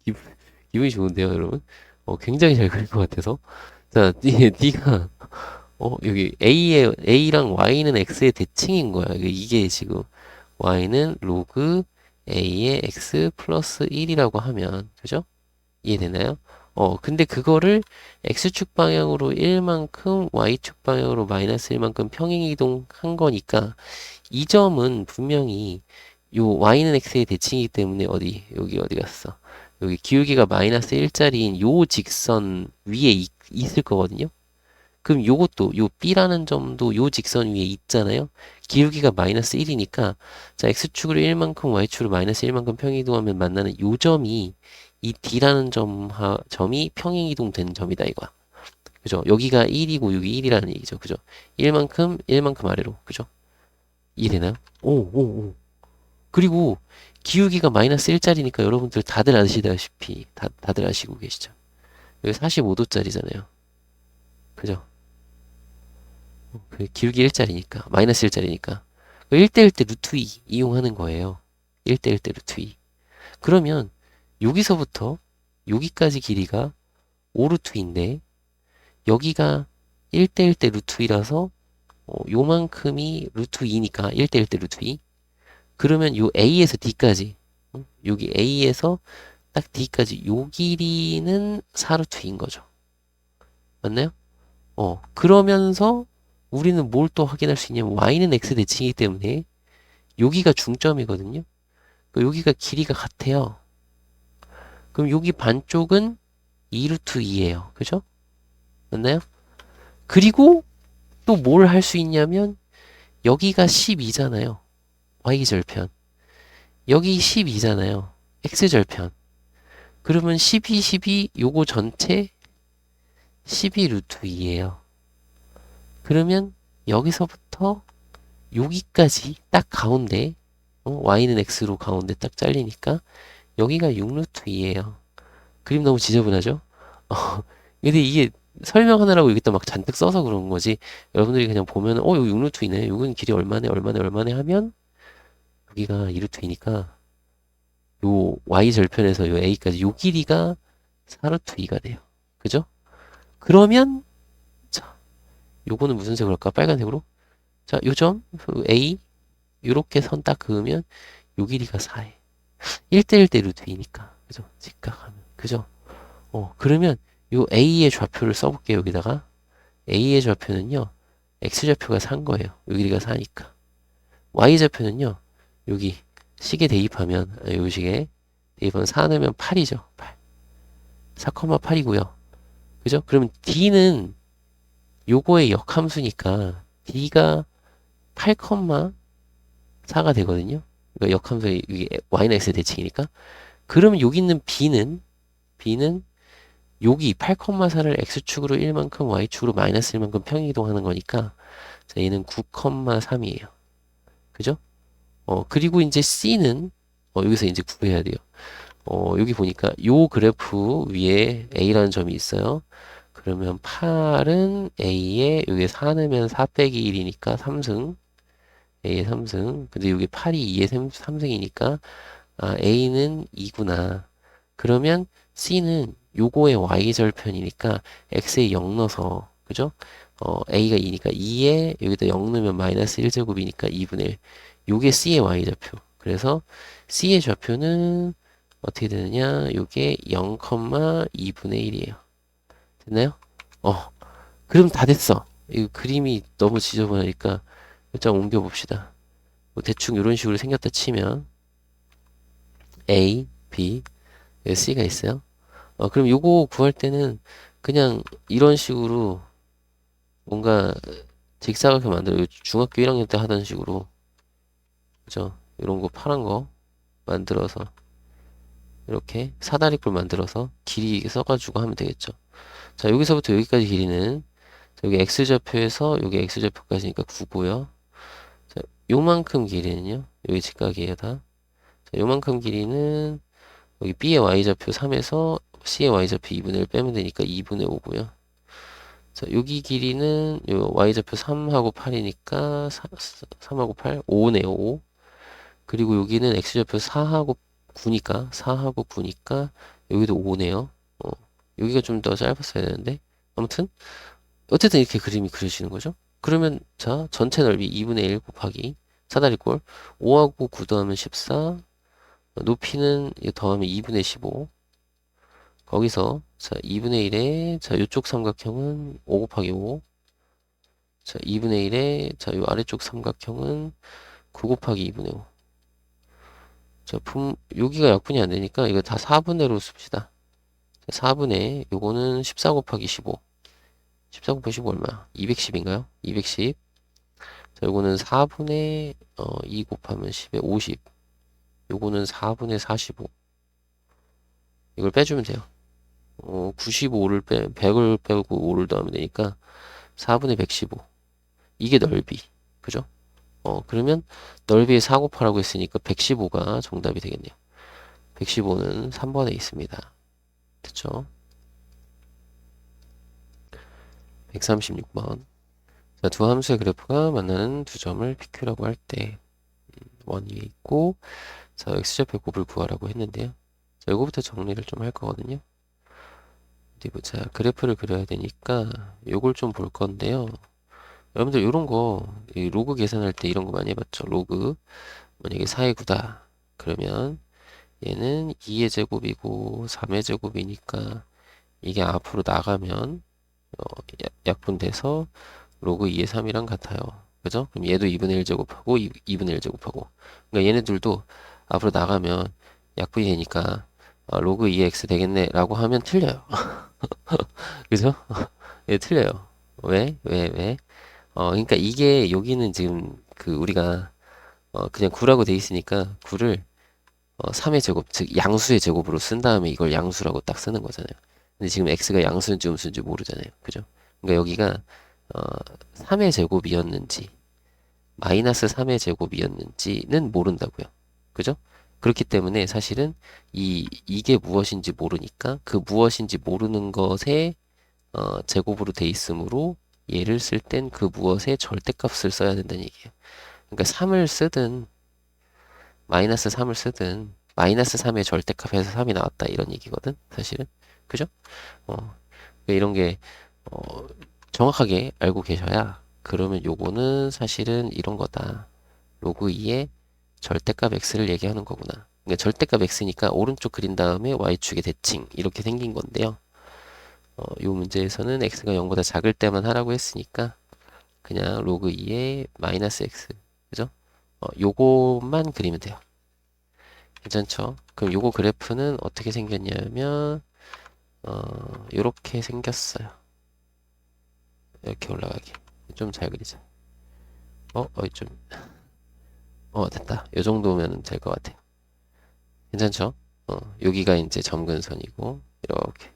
기분, 기분이 좋은데요, 여러분? 굉장히 잘 그린 것 같아서. 자, D가, 여기 A랑 Y는 X의 대칭인 거야. 이게 지금 Y는 로그 A의 X 플러스 1이라고 하면, 그죠? 이해되나요? 근데 그거를 X축 방향으로 1만큼, Y축 방향으로 마이너스 1만큼 평행 이동한 거니까, 이 점은 분명히 요 Y는 X의 대칭이기 때문에 여기 어디 갔어? 여기 기울기가 마이너스 1짜리인 요 직선 위에 있을 거거든요? 그럼 요것도, 요 B라는 점도 요 직선 위에 있잖아요? 기울기가 마이너스 1이니까, 자, X축으로 1만큼, Y축으로 마이너스 1만큼 평행이동하면 만나는 요 점이, 이 D라는 점이 평행이동된 점이다, 이거야. 그죠? 여기가 1이고, 여기 1이라는 얘기죠. 그죠? 1만큼, 1만큼 아래로. 그죠? 이해되나요? 오. 그리고, 기울기가 마이너스 1짜리니까 여러분들 다들 아시다시피, 다들 아시고 계시죠? 여기 45도짜리잖아요. 그죠? 그 기울기 1짜리니까 마이너스 1짜리니까 1대1 대 루트 2 이용하는 거예요. 1대1 대 루트 2. 그러면 여기서부터 여기까지 길이가 5 루트 2인데 여기가 1대1 대 루트 2라서 요만큼이 루트 2니까 1대1 대 루트 2. 그러면 요 A에서 D까지 여기 A에서 딱 D까지 요 길이는 4 루트 2인 거죠. 맞나요? 그러면서 우리는 뭘 또 확인할 수 있냐면 y는 x 대칭이기 때문에 여기가 중점이거든요. 여기가 길이가 같아요. 그럼 여기 반쪽은 2 루트 2예요. 그죠? 맞나요? 그리고 또 뭘 할 수 있냐면 여기가 12잖아요. y절편. 여기 12잖아요. x절편. 그러면 12, 12 요거 전체 12 루트 2예요. 그러면 여기서부터 여기까지 딱 가운데 y는 x로 가운데 딱 잘리니까 여기가 6루트 2예요. 그림 너무 지저분하죠? 어, 근데 이게 설명하느라고 여기다 막 잔뜩 써서 그런 거지. 여러분들이 그냥 보면 여기 6루트 2네. 여기는 길이 얼마네 하면 여기가 2루트 2니까 요 y절편에서 요 a까지 요 길이가 4루트 2가 돼요. 그죠? 그러면 자, 요거는 무슨 색으로 할까? 빨간색으로? 자, 요점 a 요렇게 선 딱 그으면 요 길이가 4에 1대1 대 루트 2니까 그죠? 직각하면 그죠? 그러면 요 A의 좌표를 써볼게요 여기다가 A의 좌표는요 X좌표가 4인 거예요 요 길이가 4니까 Y좌표는요 여기 식에 대입하면 요 식에 대입하면 4 넣으면 8이죠 8 4,8이고요 그죠? 그러면 D는 요거의 역함수니까 D가 8,4가 되거든요 그러니까 역함수의 Y는 X 대칭이니까 그러면 여기 있는 B는 여기 8,4를 x축으로 1만큼 y축으로 마이너스 1만큼 평행이동하는 거니까 자, 얘는 9,3이에요. 그죠? 그리고 이제 c는 여기서 이제 구해야 돼요. 여기 보니까 요 그래프 위에 a라는 점이 있어요. 그러면 8은 a에 여기 4 넣으면 4 빼기 1이니까 3승. a의 3승. 근데 여기 8이 2의 3승이니까 a는 2구나. 그러면 c는 요거의 y절편이니까 x에 0 넣어서 그죠? a가 2니까 2에 여기다 0 넣으면 마이너스 1제곱이니까 2분의 1. 요게 c의 y좌표. 그래서 c의 좌표는 어떻게 되느냐? 요게 0,2분의 1이에요. 됐나요? 그럼 다 됐어. 이 그림이 너무 지저분하니까 일단 옮겨봅시다. 뭐 대충 이런 식으로 생겼다 치면 A, B, C가 있어요. 그럼 요거 구할 때는 그냥 이런 식으로 뭔가 직사각형 만들어. 중학교 1학년 때 하던 식으로. 그죠? 이런 거 파란 거 만들어서 이렇게 사다리꼴 만들어서 길이 써가지고 하면 되겠죠. 자, 여기서부터 여기까지 길이는 자, 여기 x좌표에서 여기 x좌표까지니까 9고요. 자, 요만큼 길이는요. 여기 직각이에요, 다. 자, 요만큼 길이는 여기 b의 y좌표 3에서 c의 y좌표 2분의 1 빼면 되니까 2분의 5고요. 자, 여기 길이는 요 y좌표 3하고 8이니까 3하고 8, 5네요, 5. 그리고 여기는 x좌표 4하고 9니까 4하고 9니까 여기도 5네요. 여기가 좀 더 짧았어야 되는데 아무튼 어쨌든 이렇게 그림이 그려지는 거죠. 그러면 자 전체 넓이 2분의 1 곱하기 사다리꼴 5하고 9 더하면 14 높이는 이거 더하면 2분의 15 거기서 자 2분의 1에 자 요쪽 삼각형은 5 곱하기 5 자 2분의 1에 자 요 아래쪽 삼각형은 9 곱하기 2분의 5 자 여기가 약분이 안 되니까 이거 다 4분의로 씁시다. 4분의 요거는 14 곱하기 15 14 곱하기 15 얼마? 210인가요? 210 자, 요거는 4분의 2 곱하면 10에 50 요거는 4분의 45 이걸 빼주면 돼요. 95를 100을 빼고 5를 더하면 되니까 4분의 115 이게 넓이 그죠? 그러면 넓이에 4 곱하라고 했으니까 115가 정답이 되겠네요. 115는 3번에 있습니다. 됐죠? 136번 자, 두 함수의 그래프가 만나는 두 점을 PQ라고 할 때 원 위에 있고 자, x좌표 곱을 구하라고 했는데요. 자, 이거부터 정리를 좀 할 거거든요. 어디 보자. 그래프를 그려야 되니까 요걸 좀 볼 건데요. 여러분들 요런 거, 이 로그 계산할 때 이런 거 많이 해봤죠. 로그. 만약에 4의 9다. 그러면 얘는 2의 제곱이고 3의 제곱이니까 이게 앞으로 나가면 약분돼서 로그 2의 3이랑 같아요. 그죠? 그럼 얘도 2분의 1 제곱하고 2분의 1 제곱하고 그러니까 얘네들도 앞으로 나가면 약분이 되니까 로그 2x 되겠네 라고 하면 틀려요. 그죠? 예, 틀려요. 왜? 왜? 왜? 그러니까 이게 여기는 지금 그 우리가 그냥 9라고 돼 있으니까 9를 3의 제곱, 즉 양수의 제곱으로 쓴 다음에 이걸 양수라고 딱 쓰는 거잖아요. 근데 지금 x가 양수인지 음수인지 모르잖아요. 그죠? 그러니까 여기가 3의 제곱이었는지 마이너스 3의 제곱이었는지는 모른다고요. 그죠? 그렇기 때문에 사실은 이게 무엇인지 모르니까 그 무엇인지 모르는 것에 제곱으로 돼 있으므로 얘를 쓸 땐 그 무엇의 절대값을 써야 된다는 얘기예요. 그러니까 3을 쓰든 마이너스 3을 쓰든 마이너스 3의 절대값에서 3이 나왔다 이런 얘기거든 사실은. 그죠? 그러니까 이런 게 어, 정확하게 알고 계셔야 그러면 요거는 사실은 이런 거다. 로그 2의 절대값 x를 얘기하는 거구나. 그러니까 절대값 x니까 오른쪽 그린 다음에 y축의 대칭 이렇게 생긴 건데요. 요 문제에서는 x가 0보다 작을 때만 하라고 했으니까 그냥 로그 2의 마이너스 x 그죠? 요것만 그리면 돼요. 괜찮죠? 그럼 요거 그래프는 어떻게 생겼냐면 요렇게 생겼어요. 이렇게 올라가게 좀 잘 그리자. 좀 됐다. 요 정도면 될 것 같아요. 괜찮죠? 여기가 이제 점근선이고 이렇게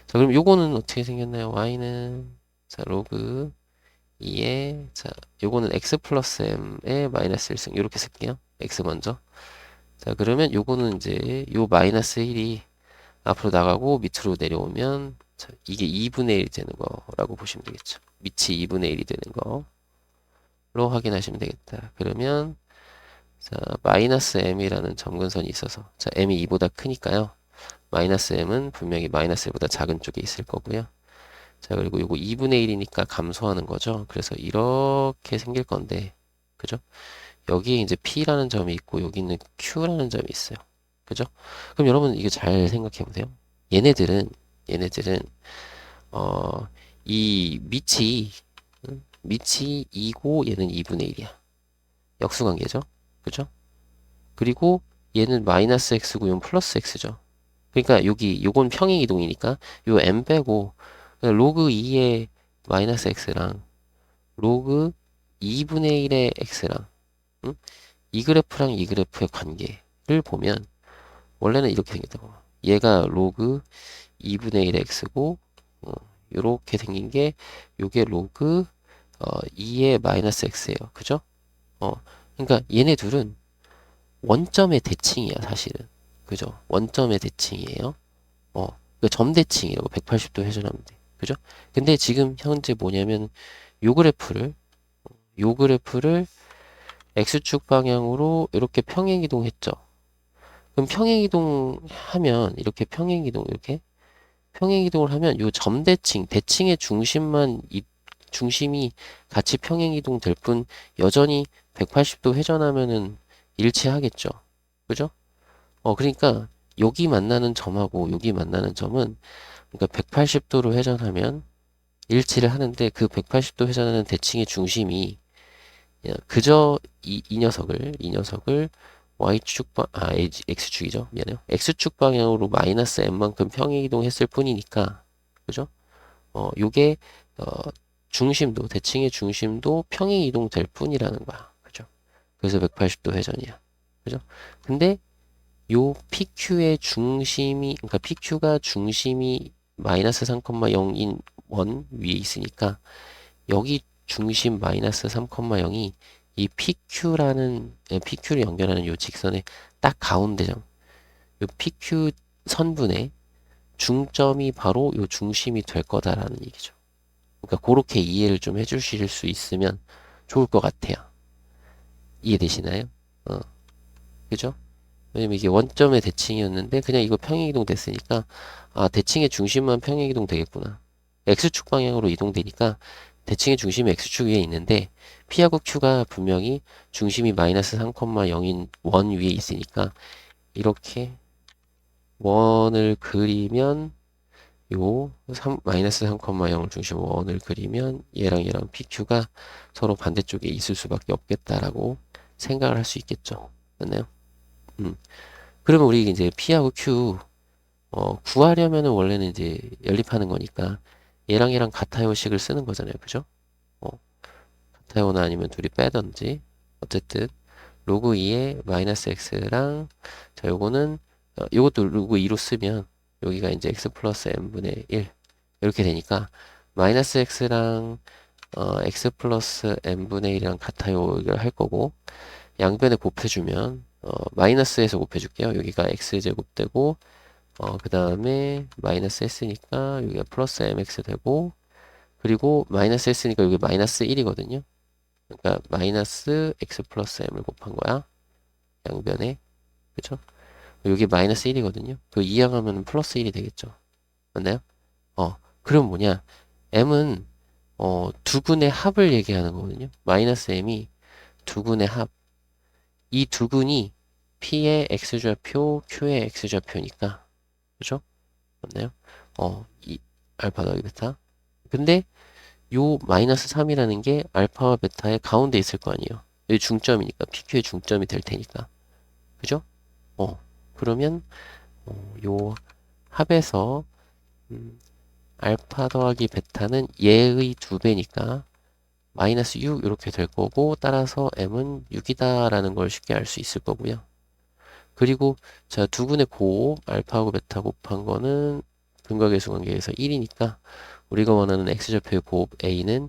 자, 그럼 요거는 어떻게 생겼나요? y는, 자, 로그 2에, 자, 요거는 x 플러스 m의 마이너스 1승. 요렇게 쓸게요. x 먼저. 자, 그러면 요거는 이제 요 마이너스 1이 앞으로 나가고 밑으로 내려오면, 자, 이게 2분의 1 되는 거라고 보시면 되겠죠. 밑이 2분의 1이 되는 거로 확인하시면 되겠다. 그러면, 자, 마이너스 m이라는 점근선이 있어서, 자, m이 2보다 크니까요. 마이너스 m은 분명히 마이너스 1보다 작은 쪽에 있을 거고요. 자, 그리고 요거 2분의 1이니까 감소하는 거죠. 그래서 이렇게 생길 건데, 그죠? 여기에 이제 P라는 점이 있고, 여기는 Q라는 점이 있어요. 그죠? 그럼 여러분, 이거 잘 생각해 보세요. 얘네들은, 어, 이 밑이 2고, 얘는 2분의 1이야. 역수관계죠? 그죠? 그리고 얘는 마이너스 x고, 얘는 플러스 x죠. 그러니까 요건 평행이동이니까, 요 m 빼고, 로그 2의 마이너스 x랑 로그 2분의 1의 x랑 응? 이 그래프랑 이 그래프의 관계를 보면 원래는 이렇게 생겼다고. 얘가 로그 2분의 1의 x고 요렇게 생긴 게 요게 로그 2의 마이너스 x예요. 그죠? 어, 그러니까 얘네 둘은 원점의 대칭이야, 사실은. 그죠? 원점의 대칭이에요. 그 점대칭이라고 180도 회전하면 돼. 그죠? 근데 지금 현재 뭐냐면 요 그래프를 X축 방향으로 이렇게 평행이동했죠. 그럼 평행이동하면 이렇게 평행이동을 하면 요 점대칭, 대칭의 중심이 같이 평행이동 될 뿐 여전히 180도 회전하면은 일치하겠죠. 그죠? 그러니까 여기 만나는 점하고 여기 만나는 점은 그러니까 180도로 회전하면 일치를 하는데 그 180도 회전하는 대칭의 중심이 그저 이 녀석을 X축이죠. 미안해요. X축 방향으로 마이너스 M만큼 평행이동했을 뿐이니까, 그죠? 요게, 어, 대칭의 중심도 평행이동 될 뿐이라는 거야. 그죠? 그래서 180도 회전이야. 그죠? 근데 요 그러니까 PQ가 중심이 마이너스 3,0인 원 위에 있으니까, 여기 중심 마이너스 3,0이 이 PQ를 연결하는 요 직선의 딱 가운데점. 요 PQ 선분의 중점이 바로 요 중심이 될 거다라는 얘기죠. 그러니까 그렇게 이해를 좀 해주실 수 있으면 좋을 것 같아요. 이해되시나요? 어, 그죠? 왜냐면 이게 원점의 대칭이었는데 그냥 이거 평행이동 됐으니까 아 대칭의 중심만 평행이동 되겠구나. X축 방향으로 이동되니까 대칭의 중심이 X축 위에 있는데 P하고 Q가 분명히 중심이 마이너스 3,0인 원 위에 있으니까 이렇게 원을 그리면 마이너스 3,0을 중심으로 원을 그리면 얘랑 PQ가 서로 반대쪽에 있을 수밖에 없겠다라고 생각을 할 수 있겠죠. 맞나요? 음. 그러면 우리 이제 P하고 Q 구하려면은 원래는 이제 연립하는 거니까 얘랑 같아요식을 쓰는 거잖아요. 그죠? 어, 같아요나 아니면 둘이 빼던지 어쨌든 로그 2의 마이너스 x랑 자 요거는 요것도 로그 2로 쓰면 여기가 이제 x 플러스 n분의 1 이렇게 되니까 마이너스 x랑 x 플러스 n분의 1이랑 같아요 이걸 할 거고 양변에 곱해주면 마이너스에서 곱해줄게요. 여기가 x제곱 되고 그 다음에 마이너스 s니까 여기가 플러스 mx 되고 그리고 마이너스 s니까 여기 마이너스 1이거든요. 그러니까 마이너스 x 플러스 m을 곱한 거야. 양변에. 그쵸? 여기 마이너스 1이거든요. 그 이항하면 플러스 1이 되겠죠. 맞나요? 그럼 뭐냐? m은 두근의 합을 얘기하는 거거든요. 마이너스 m이 두근의 합. 이 두근이 p의 x좌표, q의 x좌표니까. 그죠? 맞나요? 이 알파 더하기 베타. 근데 요 마이너스 3이라는 게 알파와 베타의 가운데 있을 거 아니에요. 여기 중점이니까 PQ의 중점이 될 테니까. 그죠? 그러면 요 합에서 음, 알파 더하기 베타는 얘의 2배니까 마이너스 6 이렇게 될 거고 따라서 m은 6이다 라는 걸 쉽게 알 수 있을 거고요. 그리고 자 두근의 곱 알파하고 베타 곱한 거는 근각계수 관계에서 1이니까 우리가 원하는 x좌표의 곱 a는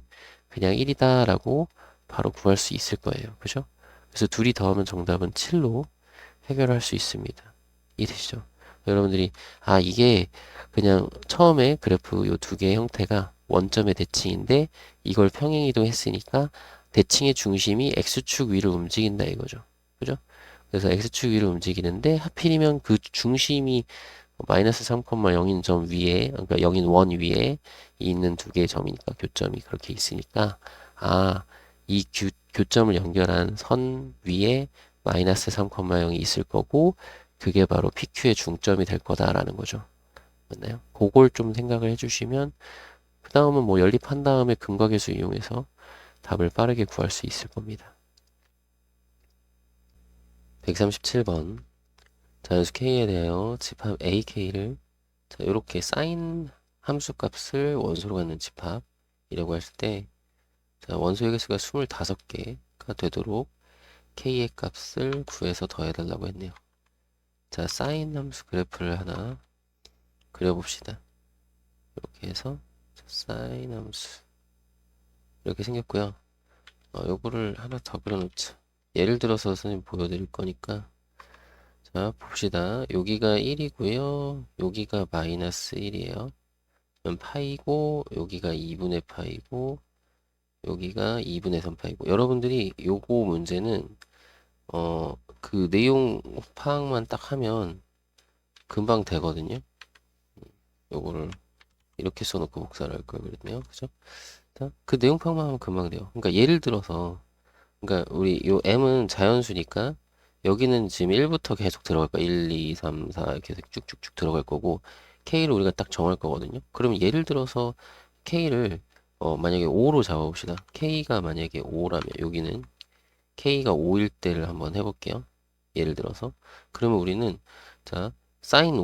그냥 1이다 라고 바로 구할 수 있을 거예요. 그죠? 그래서 둘이 더하면 정답은 7로 해결할 수 있습니다. 이해되시죠? 여러분들이 이게 그냥 처음에 그래프 요 두 개의 형태가 원점의 대칭인데 이걸 평행이동 했으니까 대칭의 중심이 x축 위를 움직인다 이거죠. 그죠? 그래서 x축 위를 움직이는데 하필이면 그 중심이 마이너스 3,0인 점 위에, 그러니까 0인 원 위에 있는 두 개의 점이니까 교점이 그렇게 있으니까 이 교점을 연결한 선 위에 마이너스 3,0이 있을 거고 그게 바로 PQ의 중점이 될 거다라는 거죠. 맞나요? 그걸 좀 생각을 해주시면 그 다음은 뭐 연립한 다음에 근각계수 이용해서 답을 빠르게 구할 수 있을 겁니다. 137번 자연수 K에 대하여 집합 AK를 이렇게 사인 함수 값을 원소로 갖는 집합이라고 했을 때 원소의 개수가 25개가 되도록 K의 값을 구해서 더해달라고 했네요. 자, 사인 함수 그래프를 하나 그려봅시다. 이렇게 해서 사인 함수 이렇게 생겼고요. 요거를 하나 더 그려놓자. 예를 들어서 선생님 보여드릴 거니까 자 봅시다. 여기가 1이고요. 여기가 마이너스 1이에요. 그럼 파이고 여기가 2분의 파이고 여기가 2분의 3 파이고 여러분들이 요거 문제는 그 내용 파악만 딱 하면 금방 되거든요. 요거를 이렇게 써놓고 복사를 할 걸 그랬네요. 그죠? 자, 그 내용 파악만 하면 금방 돼요. 그러니까 예를 들어서 그러니까 우리 요 m은 자연수니까 여기는 지금 1부터 계속 들어갈 거야. 1, 2, 3, 4 계속 쭉쭉쭉 들어갈 거고 k를 우리가 딱 정할 거거든요. 그럼 예를 들어서 k를 만약에 5로 잡아봅시다. k가 만약에 5라면 여기는 k가 5일 때를 한번 해볼게요. 예를 들어서 그러면 우리는 자 사인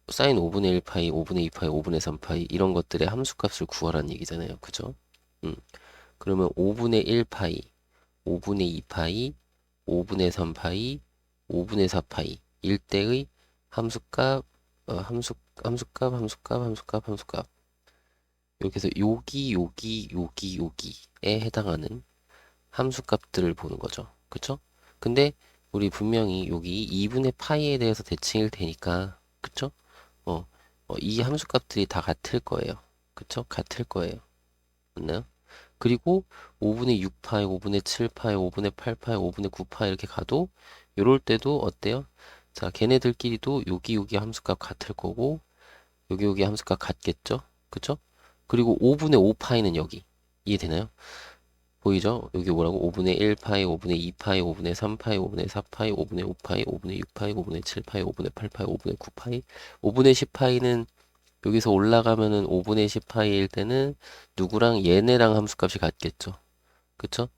5분의 1 파이, 5분의 2 파이, 5분의 3 파이 이런 것들의 함수값을 구하라는 얘기잖아요. 그죠? 그러면 5분의 1 파이 5분의 2파이, 5분의 3파이, 5분의 4파이 일대의 함수값, 함수값 이렇게 해서 여기에 해당하는 함수값들을 보는 거죠. 그쵸? 근데 우리 분명히 여기 2분의 파이에 대해서 대칭일 테니까 그쵸? 이 함수값들이 다 같을 거예요. 그쵸? 같을 거예요. 맞나요? 그리고 5분의 6파이, 5분의 7파이, 5분의 8파이, 5분의 9파이 이렇게 가도 요럴 때도 어때요? 자, 걔네들끼리도 여기 함수값 같을 거고 여기 함수값 같겠죠? 그쵸? 그리고 5분의 5파이는 여기 이해되나요? 보이죠? 여기 뭐라고? 5분의 1파이, 5분의 2파이, 5분의 3파이, 5분의 4파이, 5분의 5파이, 5분의 6파이, 5분의 7파이, 5분의 8파이, 5분의 9파이 5분의 10파이는 여기서 올라가면은 5분의 10파이일 때는 누구랑 얘네랑 함수값이 같겠죠. 그쵸?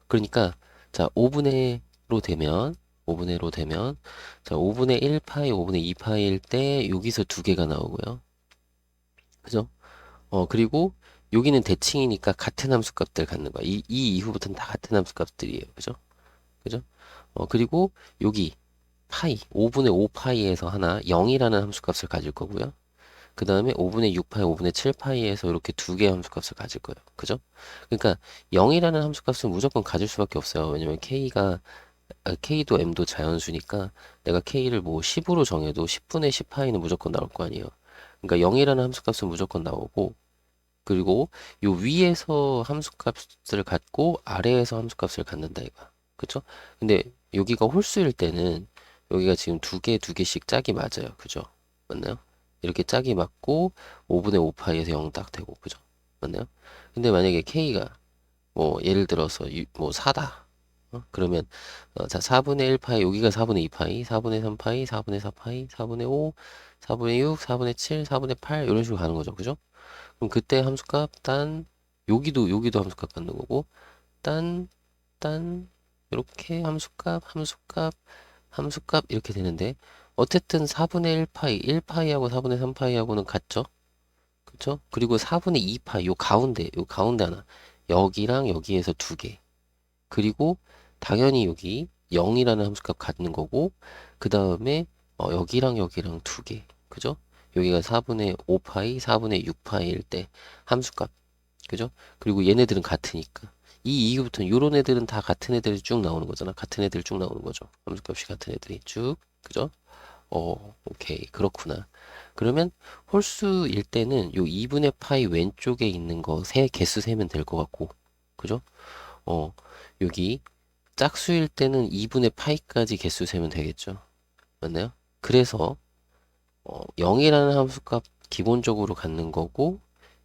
그러니까 자 5분의로 되면 5분의로 되면 자 5분의 1파이 5분의 2파이일 때 여기서 두 개가 나오고요. 그죠? 그리고 여기는 대칭이니까 같은 함수값들 갖는 거야. 이 이후부터는 다 같은 함수값들이에요. 그죠? 그죠? 그리고 여기 파이 5분의 5파이에서 하나 0이라는 함수값을 가질 거고요. 그 다음에 5분의 6파이, 5분의 7파이에서 이렇게 두 개의 함수값을 가질 거예요. 그죠? 그러니까 0이라는 함수값은 무조건 가질 수밖에 없어요. 왜냐면 K도 M도 자연수니까 내가 K를 뭐 10으로 정해도 10분의 10파이는 무조건 나올 거 아니에요. 그러니까 0이라는 함수값은 무조건 나오고 그리고 요 위에서 함수값을 갖고 아래에서 함수값을 갖는다 이거. 그쵸? 근데 여기가 홀수일 때는 여기가 지금 두 개씩 짝이 맞아요. 그죠? 맞나요? 이렇게 짝이 맞고 5분의 5파이에서 0 딱 되고 그죠? 맞나요? 근데 만약에 K가 뭐 예를 들어서 뭐 4다. 그러면 자 4분의 1파이 여기가 4분의 2파이 4분의 3파이 4분의 4파이 4분의 5 4분의 6 4분의 7 4분의 8 이런 식으로 가는 거죠. 그죠? 그럼 그때 함수값 여기도 함수값 갖는 거고 딴 이렇게 함수값 이렇게 되는데 어쨌든 4분의 1파이 1파이하고 4분의 3파이하고는 같죠? 그쵸? 그리고 4분의 2파이 요 가운데 하나 여기랑 여기에서 두 개 그리고 당연히 여기 0이라는 함수값 갖는 거고 그 다음에 여기랑 여기랑 두 개 그죠? 여기가 4분의 5파이, 4분의 6파이일 때 함수값. 그죠? 그리고 얘네들은 같으니까. 이 이후부터는 요런 애들은 다 같은 애들이 쭉 나오는 거잖아. 같은 애들 쭉 나오는 거죠. 함수값이 같은 애들이 쭉. 그죠? 오케이. 그렇구나. 그러면 홀수일 때는 요 2분의 파이 왼쪽에 있는 거 개수 세면 될 것 같고. 그죠? 어, 여기 짝수일 때는 2분의 파이까지 개수 세면 되겠죠. 맞나요? 그래서 0이라는 함수값 기본적으로 갖는 거고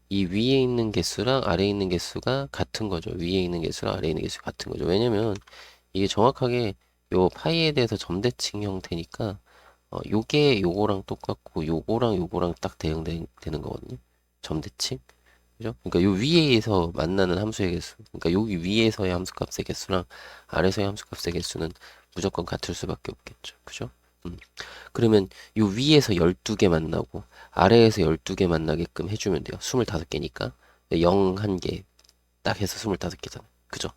이 위에 있는 개수랑 아래에 있는 개수가 같은 거죠. 위에 있는 개수랑 아래에 있는 개수가 같은 거죠. 왜냐면 이게 정확하게 요 파이에 대해서 점대칭 형태니까 요게 요거랑 똑같고 요거랑 요거랑 딱 대응되는 거거든요. 점대칭. 그죠? 그러니까 요 위에서 만나는 함수의 개수. 그러니까 여기 위에서의 함수값의 개수랑 아래서의 함수값의 개수는 무조건 같을 수밖에 없겠죠. 그죠? 음. 그러면 요 위에서 12개 만나고 아래에서 12개 만나게끔 해주면 돼요. 25개니까. 0 1개 딱 해서 25개잖아요. 그죠?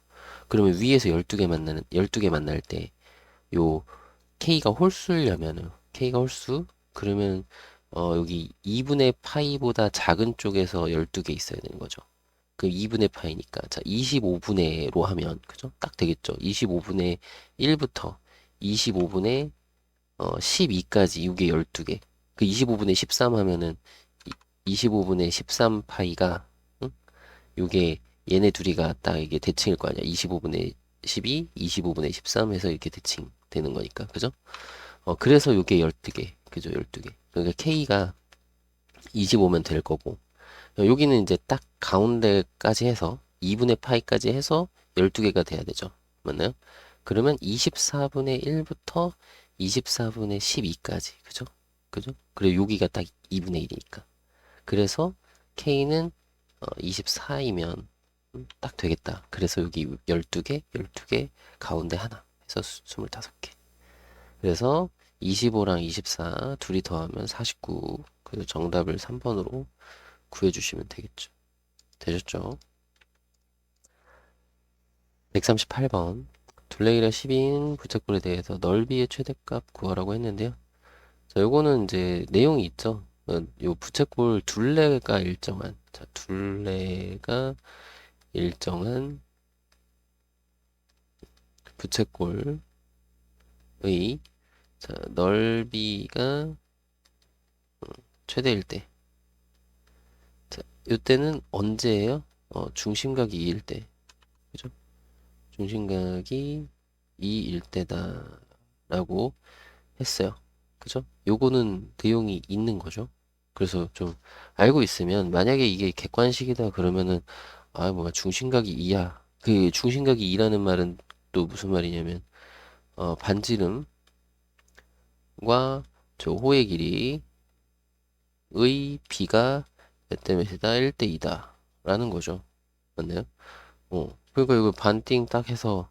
그러면 위에서 12개 만날 때 요 K가 홀수려면은 K가 홀수 그러면 여기 2분의 파이보다 작은 쪽에서 12개 있어야 되는 거죠. 그 2분의 파이니까 자 25분의로 하면 그죠? 딱 되겠죠. 25분의 1부터 25분의 12까지 이게 12개. 그 25분의 13 하면은 25분의 13 파이가 응? 요게 얘네 둘이가 딱 이게 대칭일 거 아니야. 25분의 12, 25분의 13 해서 이렇게 대칭 되는 거니까. 그죠? 그래서 요게 12개. 그죠? 12개. 그러니까 K가 25면 될 거고. 여기는 이제 딱 가운데까지 해서 2분의 파이까지 해서 12개가 돼야 되죠. 맞나요? 그러면 24분의 1부터 24분의 12까지. 그죠? 그죠? 그리고 여기가 딱 2분의 1이니까. 그래서 K는 24이면 딱 되겠다. 그래서 여기 12개, 12개, 가운데 하나 해서 25개. 그래서 25랑 24 둘이 더하면 49. 그래서 정답을 3번으로 구해주시면 되겠죠. 되셨죠? 138번. 둘레길의 10인 부채꼴에 대해서 넓이의 최대값 구하라고 했는데요. 자, 요거는 이제 내용이 있죠. 요 부채꼴 둘레가 일정한, 자, 둘레가 일정한 부채꼴의, 자, 넓이가 최대일 때. 자, 요때는 언제예요? 중심각이 2일 때. 그죠? 중심각이 2일 때다라고 했어요. 그죠? 요거는 내용이 있는 거죠. 그래서 좀 알고 있으면 만약에 이게 객관식이다 그러면은 뭐야 중심각이 2야. 그 중심각이 2라는 말은 또 무슨 말이냐면 반지름과 저 호의 길이의 비가 몇 대 몇이다? 1대 2다 라는 거죠. 맞나요? 그러니까 이거 반띵 딱 해서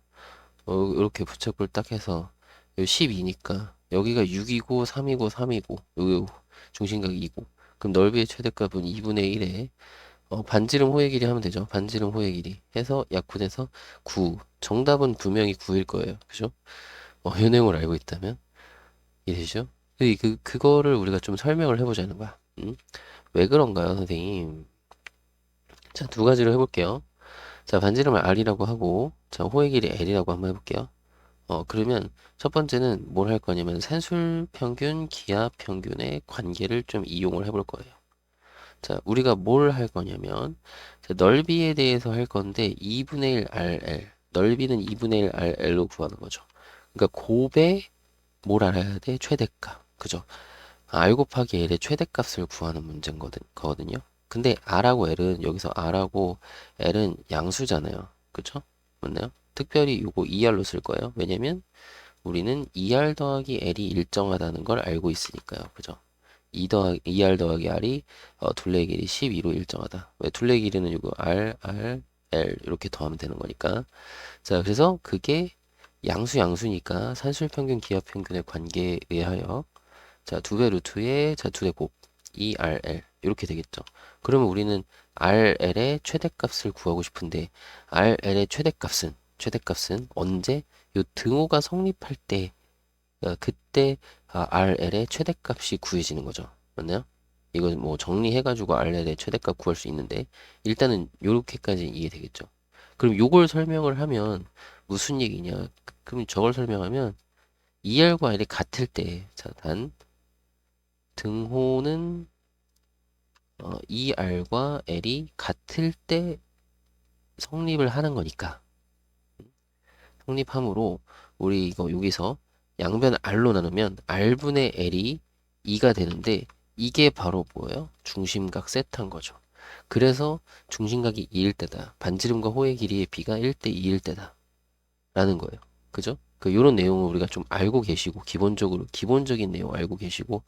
이렇게 부채꼴 딱 해서 여기 12니까 여기가 6이고 3이고 3이고 여기 중심각이 2고 그럼 넓이의 최대값은 2분의 1에 반지름 호의 길이 하면 되죠. 반지름 호의 길이 해서 약분해서 9. 정답은 분명히 9일 거예요. 그죠? 이 내용을 알고 있다면 이해되시죠? 그거를 우리가 좀 설명을 해보자는 거야. 왜 그런가요, 선생님? 자, 두 가지로 해볼게요. 자, 반지름을 R이라고 하고, 자, 호의 길이 L이라고 한번 해볼게요. 그러면 첫 번째는 뭘 할 거냐면 산술 평균, 기하 평균의 관계를 좀 이용을 해볼 거예요. 자, 우리가 뭘 할 거냐면 자, 넓이에 대해서 할 건데 2분의 1 RL, 넓이는 2분의 1 RL로 구하는 거죠. 그러니까 곱에 뭘 알아야 돼? 최대값. 그죠? R 곱하기 L의 최대값을 구하는 문제인 거거든요. 근데 R하고 L은 여기서 R하고 L은 양수잖아요. 그쵸? 맞나요? 특별히 요거 2R로 쓸 거예요. 왜냐면 우리는 2R 더하기 L이 일정하다는 걸 알고 있으니까요. 그죠? 2R 더하기 R이 둘레의 길이 12로 일정하다. 왜 둘레의 길이는 이거 L 이렇게 더하면 되는 거니까. 자, 그래서 그게 양수니까 산술평균 기하평균의 관계에 의하여 자, 2배 루트에 자, 2대 곱 2RL 이렇게 되겠죠. 그러면 우리는 RL의 최대값을 구하고 싶은데 RL의 최대값은 언제? 요 등호가 성립할 때 그때 RL의 최대값이 구해지는 거죠. 맞나요? 이거 뭐 정리해가지고 R의 최대값 구할 수 있는데 일단은 요렇게까지 이해되겠죠. 그럼 요걸 설명을 하면 무슨 얘기냐? 그럼 저걸 설명하면 2R과 L이 같을 때, 자, 단 등호는 2R과 L이 같을 때 성립을 하는 거니까 성립함으로 우리 이거 여기서 양변을 R로 나누면 R분의 L이 2가 되는데 이게 바로 뭐예요? 중심각 세타인 거죠. 그래서 중심각이 2일 때다. 반지름과 호의 길이의 비가 1대 2일 때다. 라는 거예요. 그죠? 요런 내용을 우리가 좀 알고 계시고, 기본적인 내용 알고 계시고,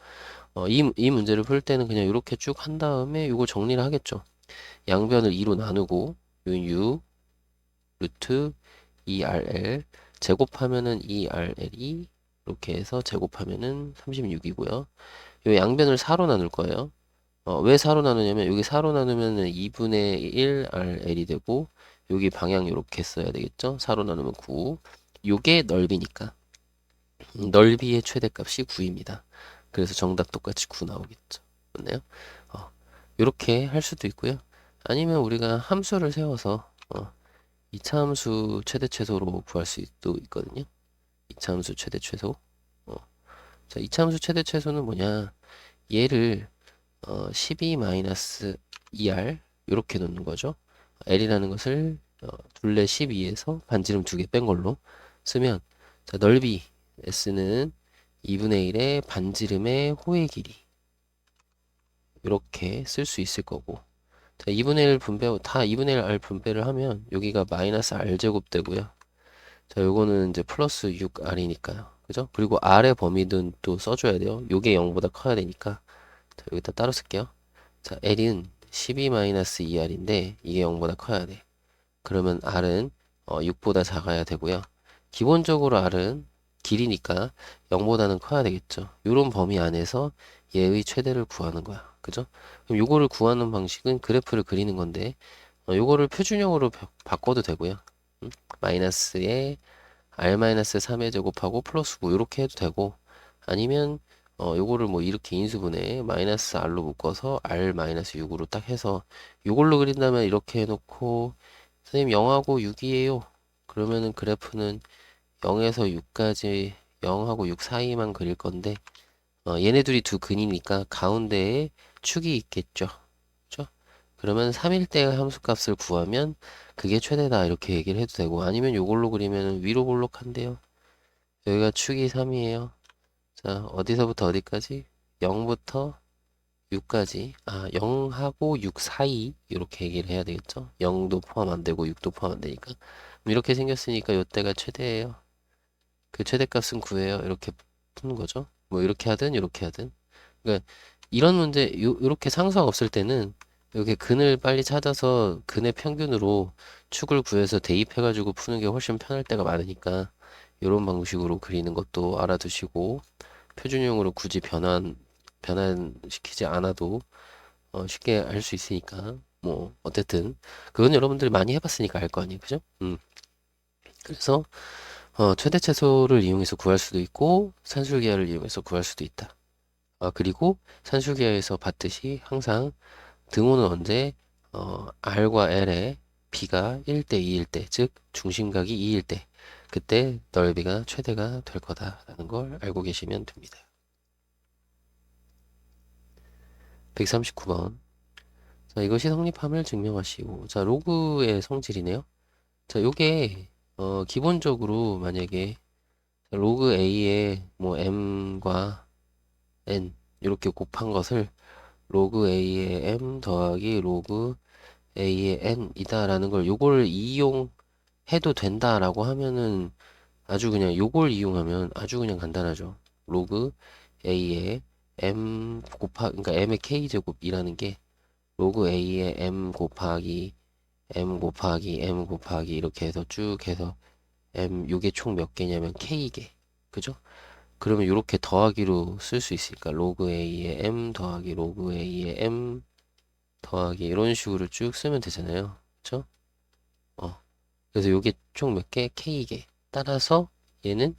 이 문제를 풀 때는 그냥 이렇게 쭉 한 다음에 이거 정리를 하겠죠. 양변을 2로 나누고, 요 U, 루트 2RL, 제곱하면은 2RL이, 이렇게 해서 제곱하면은 36이고요. 요 양변을 4로 나눌 거예요. 왜 4로 나누냐면 여기 4로 나누면은 2분의 1 RL이 되고 여기 방향 이렇게 써야 되겠죠? 4로 나누면 9. 요게 넓이니까 넓이의 최대값이 9입니다. 그래서 정답 똑같이 9 나오겠죠. 맞나요? 어, 이렇게 할 수도 있고요. 아니면 우리가 함수를 세워서 이차함수 최대 최소로 구할 수도 있거든요. 이차함수 최대 최소. 어, 자, 이차함수 최대 최소는 뭐냐? 얘를 12-2R 이렇게 놓는 거죠. L이라는 것을 둘레 12에서 반지름 2개 뺀 걸로 쓰면 자, 넓이 S는 2분의 1의 반지름의 호의 길이 이렇게 쓸 수 있을 거고 자, 2분의 1 분배 다 2분의 1 R 분배를 하면 여기가 마이너스 R 제곱 되고요. 자, 요거는 이제 플러스 6R이니까요. 그죠? 그리고 R의 범위는 또 써줘야 돼요. 요게 0보다 커야 되니까 자, 여기다 따로 쓸게요. 자, L은 12-2R인데 이게 0보다 커야 돼. 그러면 R은 6보다 작아야 되고요. 기본적으로 R은 길이니까 0보다는 커야 되겠죠. 이런 범위 안에서 얘의 최대를 구하는 거야. 그죠? 그럼 요거를 구하는 방식은 그래프를 그리는 건데 요거를 표준형으로 바꿔도 되고요. 마이너스에 R-3의 제곱하고 플러스 9 이렇게 해도 되고 아니면 요거를 뭐 이렇게 인수분해 마이너스 R로 묶어서 R-6으로 딱 해서 요걸로 그린다면 이렇게 해놓고 선생님 0하고 6이에요. 그러면은 그래프는 0에서 6까지 0하고 6 사이만 그릴 건데 얘네 둘이 두 근이니까 가운데에 축이 있겠죠. 그죠? 그러면 3일 때 함수값을 구하면 그게 최대다 이렇게 얘기를 해도 되고 아니면 요걸로 그리면 위로 볼록한데요. 여기가 축이 3이에요. 자, 어디서부터 어디까지? 0부터 6까지. 아, 0하고 6 사이 이렇게 얘기를 해야 되겠죠? 0도 포함 안 되고 6도 포함 안 되니까. 이렇게 생겼으니까 요때가 최대예요. 그 최대값은 9예요. 이렇게 푸는 거죠. 뭐 이렇게 하든 이렇게 하든. 그러니까 이런 문제 요렇게 상수항 없을 때는 이렇게 근을 빨리 찾아서 근의 평균으로 축을 구해서 대입해가지고 푸는 게 훨씬 편할 때가 많으니까 이런 방식으로 그리는 것도 알아두시고 표준형으로 굳이 변환시키지 않아도 쉽게 알 수 있으니까 뭐 어쨌든 그건 여러분들이 많이 해봤으니까 알 거 아니에요, 그죠? 그래서 최대 최소를 이용해서 구할 수도 있고 산술기하를 이용해서 구할 수도 있다. 그리고 산술기하에서 봤듯이 항상 등호는 언제 R과 L의 B가 1대 2일 때, 즉 중심각이 2일 때 그때 넓이가 최대가 될 거다라는 걸 알고 계시면 됩니다. 139번. 자, 이것이 성립함을 증명하시고 자, 로그의 성질이네요. 자, 요게 기본적으로 만약에 로그 A에 뭐 M과 N 이렇게 곱한 것을 로그 A의 M 더하기 로그 A의 N이다라는 걸 요걸 이용해도 된다라고 하면은 아주 그냥 요걸 이용하면 아주 그냥 간단하죠. 로그 A의 그러니까 M의 K제곱이라는 게 로그 A의 M 곱하기 M 곱하기 이렇게 해서 쭉 해서 요게 총 몇 개냐면 K개. 그죠? 그러면 이렇게 더하기로 쓸 수 있으니까 로그 A의 M 더하기 로그 A의 M 더하기 이런 식으로 쭉 쓰면 되잖아요. 그쵸? 그래서 요게 총 몇 개? K개. 따라서 얘는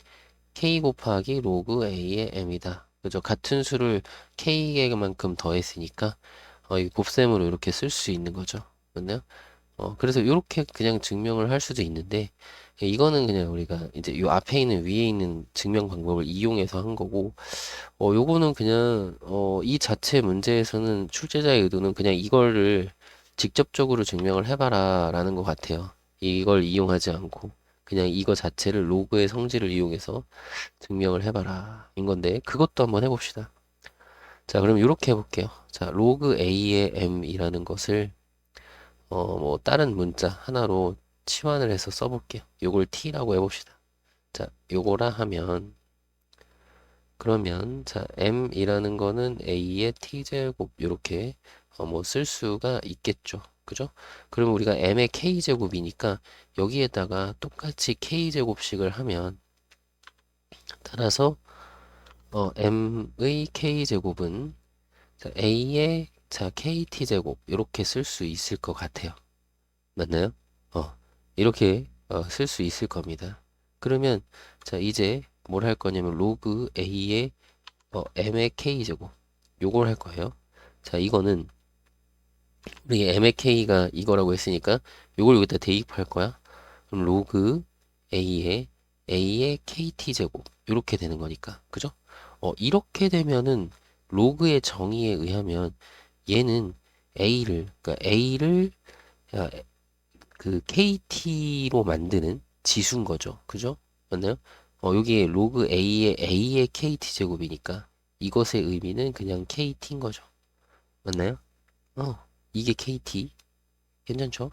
K 곱하기 로그 A의 M이다. 그죠? 같은 수를 K개만큼 더했으니까, 이 곱셈으로 이렇게 쓸 수 있는 거죠. 맞나요? 그래서 이렇게 그냥 증명을 할 수도 있는데, 이거는 그냥 우리가 이제 요 앞에 있는 위에 있는 증명 방법을 이용해서 한 거고, 요거는 그냥, 이 자체 문제에서는 출제자의 의도는 그냥 이거를 직접적으로 증명을 해봐라 라는 것 같아요. 이걸 이용하지 않고, 그냥 이거 자체를 로그의 성질을 이용해서 증명을 해봐라 인 건데, 그것도 한번 해봅시다. 자, 그럼 이렇게 해볼게요. 자, 로그 A의 M이라는 것을 뭐 다른 문자 하나로 치환을 해서 써볼게요. 요걸 T라고 해봅시다. 자, 요거라 하면 그러면 자 M이라는 거는 A의 T제곱 요렇게 뭐 쓸 수가 있겠죠. 그죠? 그러면 우리가 M의 K제곱이니까 여기에다가 똑같이 K제곱식을 하면 따라서 M의 K제곱은 자, A의 자 KT제곱 이렇게 쓸 수 있을 것 같아요. 맞나요? 어, 이렇게 쓸 수 있을 겁니다. 그러면 자 이제 뭘 할 거냐면 로그 A의 m의 k제곱 요걸 할 거예요. 자 이거는 우리 m의 k가 이거라고 했으니까 요걸 여기다 대입할 거야. 그럼 로그 a의 kt제곱 요렇게 되는 거니까 그죠? 이렇게 되면은 로그의 정의에 의하면 얘는 a를 야, 그 KT로 만드는 지수인 거죠. 그죠? 맞나요? 여기에 로그 A의 KT 제곱이니까 이것의 의미는 그냥 KT인 거죠. 맞나요? 어, 이게 KT. 괜찮죠?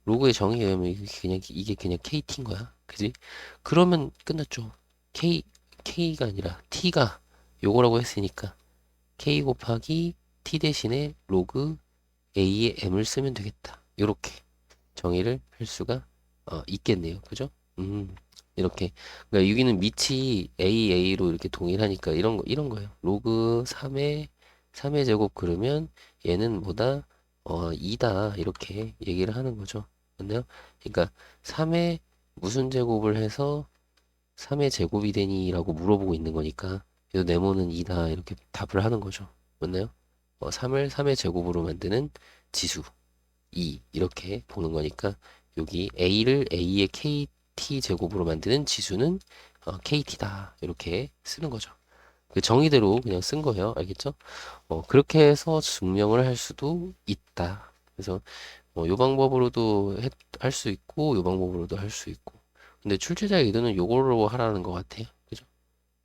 로그의 정의에 의하면 이게 그냥 KT인 거야. 그지? 그러면 끝났죠. K가 아니라 T가 요거라고 했으니까 K 곱하기 T 대신에 로그 A의 M을 쓰면 되겠다. 요렇게. 정의를 할 수가 있겠네요. 그죠? 음, 이렇게. 그러니까 여기는 밑이 AA로 이렇게 동일하니까 이런 거예요. 로그 3의 제곱 그러면 얘는 뭐다? 2다. 이렇게 얘기를 하는 거죠. 맞나요? 그러니까 3의 무슨 제곱을 해서 3의 제곱이 되니? 라고 물어보고 있는 거니까 이 네모는 2다. 이렇게 답을 하는 거죠. 맞나요? 3의 제곱으로 만드는 지수. 2 이렇게 보는 거니까 여기 A를 A의 KT 제곱으로 만드는 지수는 KT다 이렇게 쓰는 거죠. 그 정의대로 그냥 쓴 거예요. 알겠죠? 그렇게 해서 증명을 할 수도 있다. 그래서 요 방법으로도 할 수 있고 요 방법으로도 할 수 있고. 근데 출제자의 의도는 요거로 하라는 것 같아요. 그죠?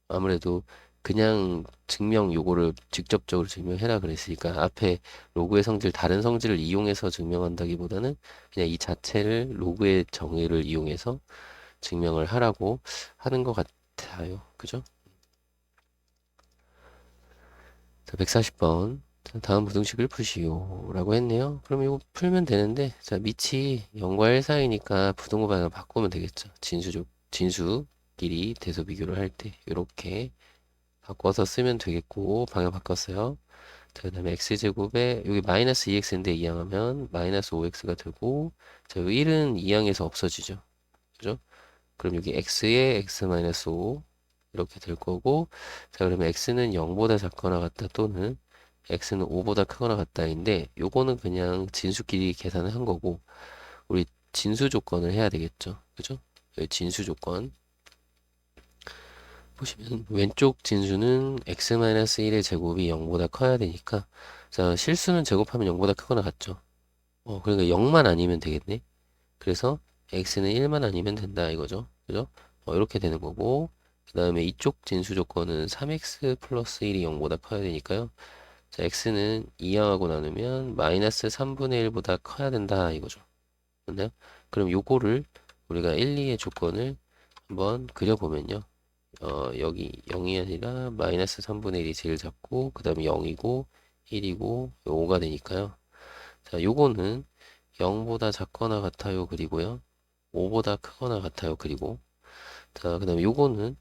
아무래도 그냥 증명 요거를 직접적으로 증명해라 그랬으니까 앞에 로그의 성질 다른 성질을 이용해서 증명한다기보다는 그냥 이 자체를 로그의 정의를 이용해서 증명을 하라고 하는 것 같아요. 그죠? 자, 140번. 다음 부등식을 푸시오 라고 했네요. 그럼 이거 풀면 되는데 자 밑이 0과 1 사이니까 부등호 방향을 바꾸면 되겠죠. 진수끼리 대소 비교를 할 때 이렇게 바꿔서 쓰면 되겠고 방향 바꿨어요. 자, 그 다음에 x제곱에 여기 마이너스 2x인데 이항하면 마이너스 5x가 되고 자, 요 1은 이항에서 없어지죠. 그죠? 그럼 여기 x에 x 마이너스 5 이렇게 될 거고 자 그러면 x는 0보다 작거나 같다 또는 x는 5보다 크거나 같다인데 요거는 그냥 진수끼리 계산을 한 거고 우리 진수 조건을 해야 되겠죠. 그죠? 여기 진수 조건 보시면 왼쪽 진수는 x-1의 제곱이 0보다 커야 되니까 자 실수는 제곱하면 0보다 크거나 같죠. 그러니까 0만 아니면 되겠네. 그래서 x는 1만 아니면 된다 이거죠. 그죠? 이렇게 되는 거고 그 다음에 이쪽 진수 조건은 3x 플러스 1이 0보다 커야 되니까요. 자 x는 2항하고 나누면 마이너스 3분의 1보다 커야 된다 이거죠. 맞나요? 그럼 요거를 우리가 1, 2의 조건을 한번 그려보면요. 여기 0이 아니라 마이너스 3분의 1이 제일 작고 그 다음에 0이고 1이고 5가 되니까요. 자, 요거는 0보다 작거나 같아요. 그리고요. 5보다 크거나 같아요. 그리고 자, 그 다음에 요거는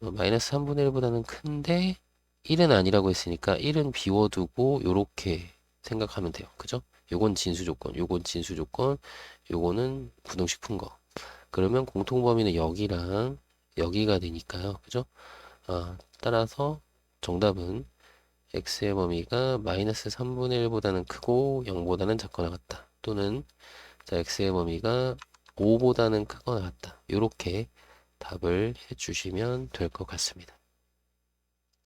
마이너스 3분의 1보다는 큰데 1은 아니라고 했으니까 1은 비워두고 요렇게 생각하면 돼요. 그죠? 요건 진수 조건, 요건 진수 조건, 요거는 부등식 푼 거. 그러면 공통범위는 여기랑 여기가 되니까요. 그죠? 따라서 정답은 x의 범위가 마이너스 3분의 1보다는 크고 0보다는 작거나 같다. 또는 자, x의 범위가 5보다는 크거나 같다. 이렇게 답을 해주시면 될 것 같습니다.